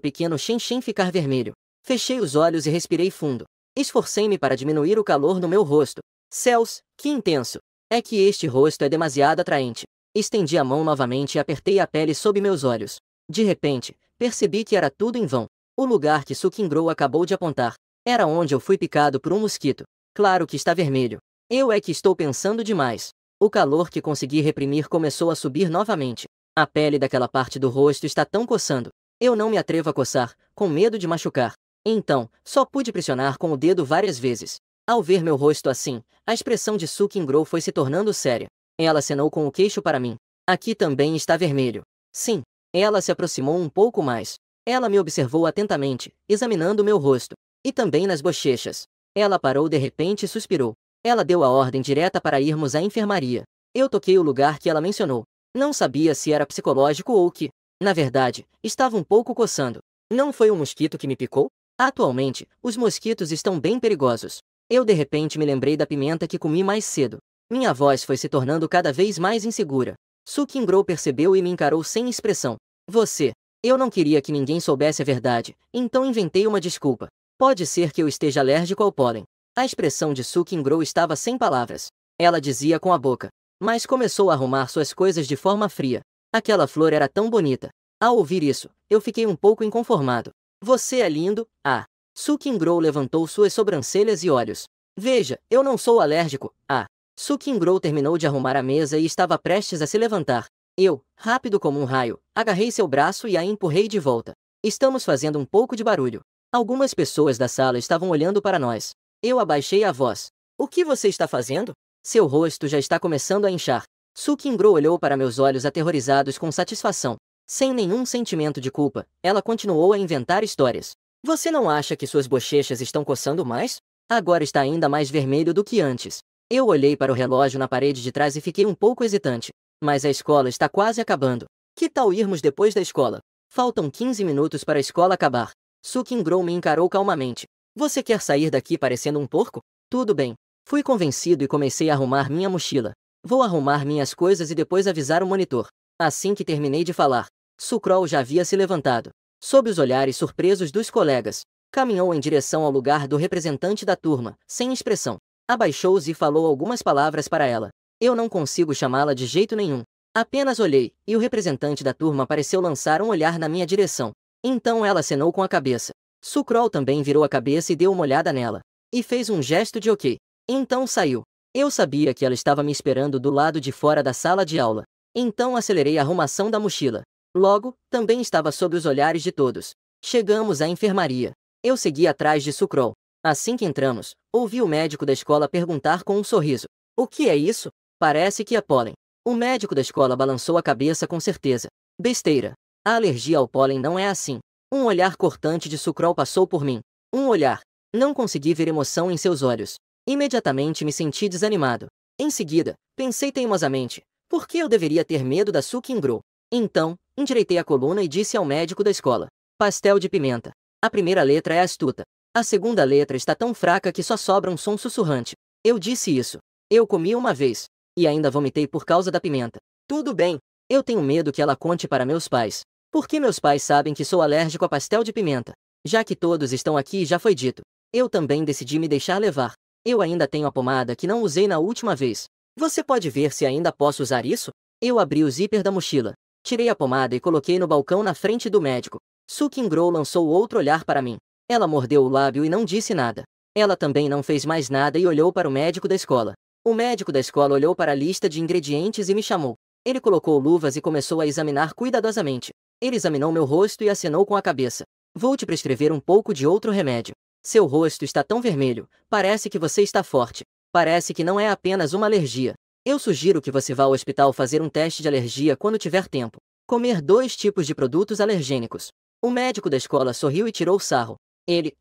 pequeno Shen Shen ficar vermelho. Fechei os olhos e respirei fundo. Esforcei-me para diminuir o calor no meu rosto. Céus, que intenso! É que este rosto é demasiado atraente. Estendi a mão novamente e apertei a pele sob meus olhos. De repente, percebi que era tudo em vão. O lugar que Su Qingguo acabou de apontar era onde eu fui picado por um mosquito. Claro que está vermelho. Eu é que estou pensando demais. O calor que consegui reprimir começou a subir novamente. A pele daquela parte do rosto está tão coçando. Eu não me atrevo a coçar, com medo de machucar. Então, só pude pressionar com o dedo várias vezes. Ao ver meu rosto assim, a expressão de Su Qingguo foi se tornando séria. Ela acenou com o queixo para mim. Aqui também está vermelho. Sim. Ela se aproximou um pouco mais. Ela me observou atentamente, examinando meu rosto. E também nas bochechas. Ela parou de repente e suspirou. Ela deu a ordem direta para irmos à enfermaria. Eu toquei o lugar que ela mencionou. Não sabia se era psicológico ou que, na verdade, estava um pouco coçando. Não foi um mosquito que me picou? Atualmente, os mosquitos estão bem perigosos. Eu de repente me lembrei da pimenta que comi mais cedo. Minha voz foi se tornando cada vez mais insegura. Su Qingguo percebeu e me encarou sem expressão. Você. Eu não queria que ninguém soubesse a verdade, então inventei uma desculpa. Pode ser que eu esteja alérgico ao pólen. A expressão de Su Qingguo estava sem palavras. Ela dizia com a boca. Mas começou a arrumar suas coisas de forma fria. Aquela flor era tão bonita. Ao ouvir isso, eu fiquei um pouco inconformado. Você é lindo, ah. Su Qingguo levantou suas sobrancelhas e olhos. Veja, eu não sou alérgico, ah. Su Qingguo terminou de arrumar a mesa e estava prestes a se levantar. Eu, rápido como um raio, agarrei seu braço e a empurrei de volta. Estamos fazendo um pouco de barulho. Algumas pessoas da sala estavam olhando para nós. Eu abaixei a voz. O que você está fazendo? Seu rosto já está começando a inchar. Su Qingguo olhou para meus olhos aterrorizados com satisfação. Sem nenhum sentimento de culpa, ela continuou a inventar histórias. Você não acha que suas bochechas estão coçando mais? Agora está ainda mais vermelho do que antes. Eu olhei para o relógio na parede de trás e fiquei um pouco hesitante. Mas a escola está quase acabando. Que tal irmos depois da escola? Faltam 15 minutos para a escola acabar. Su Qingguo me encarou calmamente. Você quer sair daqui parecendo um porco? Tudo bem. Fui convencido e comecei a arrumar minha mochila. Vou arrumar minhas coisas e depois avisar o monitor. Assim que terminei de falar, Su Qingguo já havia se levantado. Sob os olhares surpresos dos colegas, caminhou em direção ao lugar do representante da turma, sem expressão. Abaixou-se e falou algumas palavras para ela. Eu não consigo chamá-la de jeito nenhum. Apenas olhei, e o representante da turma pareceu lançar um olhar na minha direção. Então ela acenou com a cabeça. Su Qingguo também virou a cabeça e deu uma olhada nela. E fez um gesto de ok. Então saiu. Eu sabia que ela estava me esperando do lado de fora da sala de aula. Então acelerei a arrumação da mochila. Logo, também estava sob os olhares de todos. Chegamos à enfermaria. Eu segui atrás de Su Qingguo. Assim que entramos, ouvi o médico da escola perguntar com um sorriso. O que é isso? Parece que é pólen. O médico da escola balançou a cabeça com certeza. Besteira. A alergia ao pólen não é assim. Um olhar cortante de Su Qingguo passou por mim. Um olhar. Não consegui ver emoção em seus olhos. Imediatamente me senti desanimado. Em seguida, pensei teimosamente. Por que eu deveria ter medo da Su Qingguo? Então, endireitei a coluna e disse ao médico da escola. Pastel de pimenta. A primeira letra é astuta. A segunda letra está tão fraca que só sobra um som sussurrante. Eu disse isso. Eu comi uma vez. E ainda vomitei por causa da pimenta. Tudo bem. Eu tenho medo que ela conte para meus pais. Porque meus pais sabem que sou alérgico a pastel de pimenta. Já que todos estão aqui, já foi dito. Eu também decidi me deixar levar. Eu ainda tenho a pomada que não usei na última vez. Você pode ver se ainda posso usar isso? Eu abri o zíper da mochila. Tirei a pomada e coloquei no balcão na frente do médico. Su Qingguo lançou outro olhar para mim. Ela mordeu o lábio e não disse nada. Ela também não fez mais nada e olhou para o médico da escola. O médico da escola olhou para a lista de ingredientes e me chamou. Ele colocou luvas e começou a examinar cuidadosamente. Ele examinou meu rosto e acenou com a cabeça. Vou te prescrever um pouco de outro remédio. Seu rosto está tão vermelho, parece que você está forte. Parece que não é apenas uma alergia. Eu sugiro que você vá ao hospital fazer um teste de alergia quando tiver tempo. Comer 2 tipos de produtos alergênicos. O médico da escola sorriu e tirou sarro. Ele,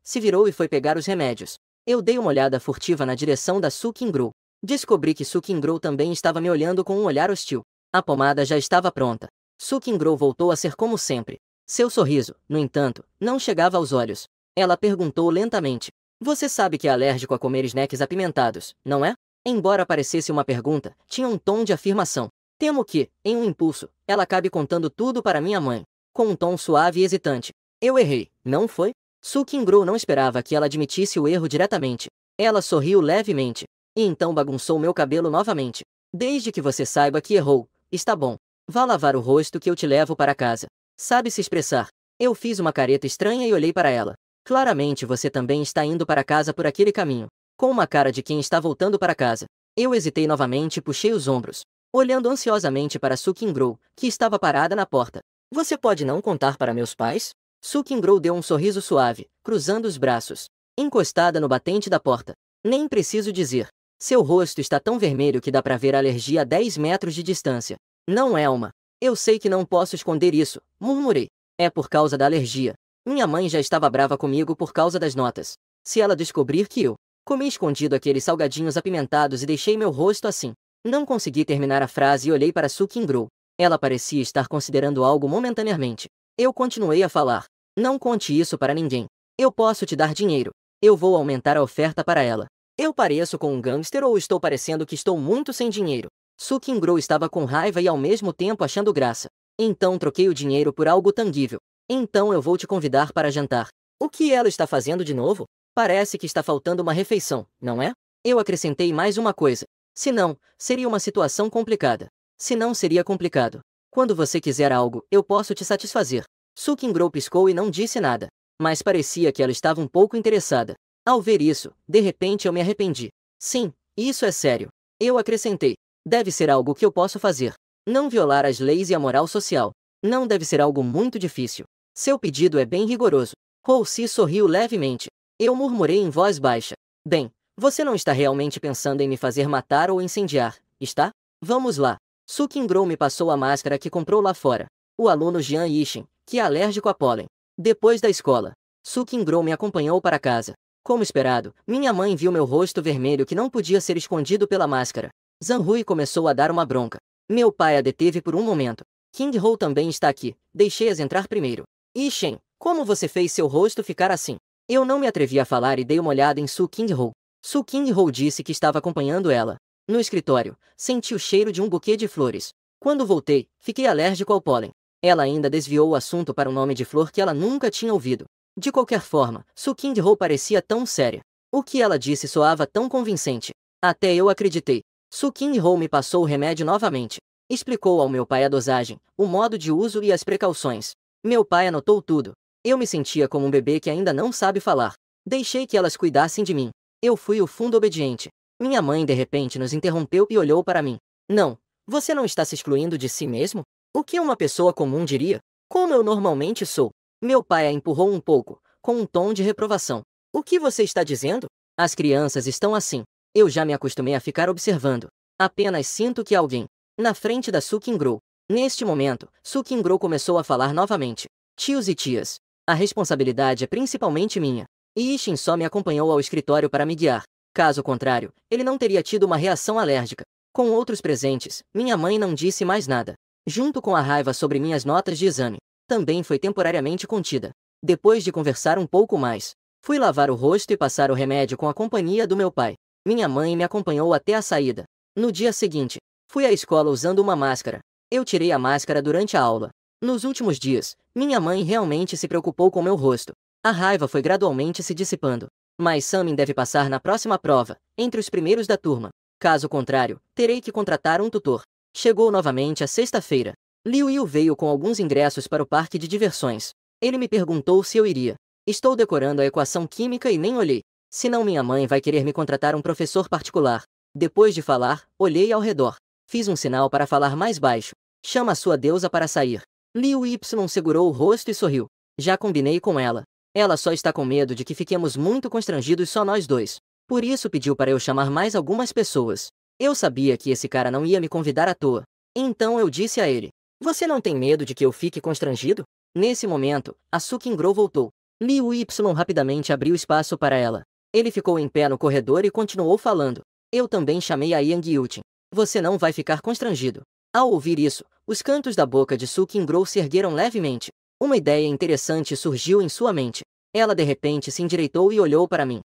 se virou e foi pegar os remédios. Eu dei uma olhada furtiva na direção da Su Qingguo. Descobri que Su Qingguo também estava me olhando com um olhar hostil. A pomada já estava pronta. Su Qingguo voltou a ser como sempre. Seu sorriso, no entanto, não chegava aos olhos. Ela perguntou lentamente. Você sabe que é alérgico a comer snacks apimentados, não é? Embora parecesse uma pergunta, tinha um tom de afirmação. Temo que, em um impulso, ela acabe contando tudo para minha mãe. Com um tom suave e hesitante. Eu errei, não foi? Su Qingguo não esperava que ela admitisse o erro diretamente. Ela sorriu levemente. E então bagunçou meu cabelo novamente. Desde que você saiba que errou, está bom. Vá lavar o rosto que eu te levo para casa. Sabe se expressar. Eu fiz uma careta estranha e olhei para ela. Claramente você também está indo para casa por aquele caminho. Com uma cara de quem está voltando para casa. Eu hesitei novamente e puxei os ombros, olhando ansiosamente para Sukingro, que estava parada na porta. Você pode não contar para meus pais? Sukingro deu um sorriso suave, cruzando os braços, encostada no batente da porta. Nem preciso dizer. Seu rosto está tão vermelho que dá para ver a alergia a 10 metros de distância. Não é uma. Eu sei que não posso esconder isso, murmurei. É por causa da alergia. Minha mãe já estava brava comigo por causa das notas. Se ela descobrir que eu comi escondido aqueles salgadinhos apimentados e deixei meu rosto assim. Não consegui terminar a frase e olhei para Sukingro. Ela parecia estar considerando algo momentaneamente. Eu continuei a falar. Não conte isso para ninguém. Eu posso te dar dinheiro. Eu vou aumentar a oferta para ela. Eu pareço com um gangster ou estou parecendo que estou muito sem dinheiro? Sukingro estava com raiva e ao mesmo tempo achando graça. Então troquei o dinheiro por algo tangível. Então eu vou te convidar para jantar. O que ela está fazendo de novo? Parece que está faltando uma refeição, não é? Eu acrescentei mais uma coisa. Se não, seria uma situação complicada. Se não, seria complicado. Quando você quiser algo, eu posso te satisfazer. Sukingro piscou e não disse nada. Mas parecia que ela estava um pouco interessada. Ao ver isso, de repente eu me arrependi. Sim, isso é sério. Eu acrescentei. Deve ser algo que eu posso fazer. Não violar as leis e a moral social. Não deve ser algo muito difícil. Seu pedido é bem rigoroso. Roussi sorriu levemente. Eu murmurei em voz baixa. Bem, você não está realmente pensando em me fazer matar ou incendiar, está? Vamos lá. Sukingro me passou a máscara que comprou lá fora. O aluno Jian Yixin, que é alérgico a pólen. Depois da escola, Sukingro me acompanhou para casa. Como esperado, minha mãe viu meu rosto vermelho que não podia ser escondido pela máscara. Zanrui começou a dar uma bronca. Meu pai a deteve por um momento. King Ho também está aqui. Deixei-as entrar primeiro. Yixin, como você fez seu rosto ficar assim? Eu não me atrevi a falar e dei uma olhada em Sukingro. Sukingro disse que estava acompanhando ela. No escritório, senti o cheiro de um buquê de flores. Quando voltei, fiquei alérgico ao pólen. Ela ainda desviou o assunto para um nome de flor que ela nunca tinha ouvido. De qualquer forma, Sukingro parecia tão séria. O que ela disse soava tão convincente. Até eu acreditei. Sukingro me passou o remédio novamente. Explicou ao meu pai a dosagem, o modo de uso e as precauções. Meu pai anotou tudo. Eu me sentia como um bebê que ainda não sabe falar. Deixei que elas cuidassem de mim. Eu fui o fundo obediente. Minha mãe de repente nos interrompeu e olhou para mim. Não, você não está se excluindo de si mesmo? O que uma pessoa comum diria? Como eu normalmente sou. Meu pai a empurrou um pouco, com um tom de reprovação. O que você está dizendo? As crianças estão assim. Eu já me acostumei a ficar observando. Apenas sinto que alguém, na frente da Sukingro. Neste momento, Sukingro começou a falar novamente. Tios e tias, a responsabilidade é principalmente minha. Yixin só me acompanhou ao escritório para me guiar. Caso contrário, ele não teria tido uma reação alérgica. Com outros presentes, minha mãe não disse mais nada. Junto com a raiva sobre minhas notas de exame, também foi temporariamente contida. Depois de conversar um pouco mais, fui lavar o rosto e passar o remédio com a companhia do meu pai. Minha mãe me acompanhou até a saída. No dia seguinte, fui à escola usando uma máscara. Eu tirei a máscara durante a aula. Nos últimos dias, minha mãe realmente se preocupou com meu rosto. A raiva foi gradualmente se dissipando. Mas Samin deve passar na próxima prova, entre os primeiros da turma. Caso contrário, terei que contratar um tutor. Chegou novamente a sexta-feira. Liu Yu veio com alguns ingressos para o parque de diversões. Ele me perguntou se eu iria. Estou decorando a equação química e nem olhei. Senão minha mãe vai querer me contratar um professor particular. Depois de falar, olhei ao redor. Fiz um sinal para falar mais baixo. Chama a sua deusa para sair. Liu Y segurou o rosto e sorriu. Já combinei com ela. Ela só está com medo de que fiquemos muito constrangidos só nós dois. Por isso pediu para eu chamar mais algumas pessoas. Eu sabia que esse cara não ia me convidar à toa. Então eu disse a ele. Você não tem medo de que eu fique constrangido? Nesse momento, a Sukingro voltou. Liu Y rapidamente abriu espaço para ela. Ele ficou em pé no corredor e continuou falando. Eu também chamei a Yang Yutin. Você não vai ficar constrangido. Ao ouvir isso, os cantos da boca de Sukingro se ergueram levemente. Uma ideia interessante surgiu em sua mente. Ela de repente se endireitou e olhou para mim.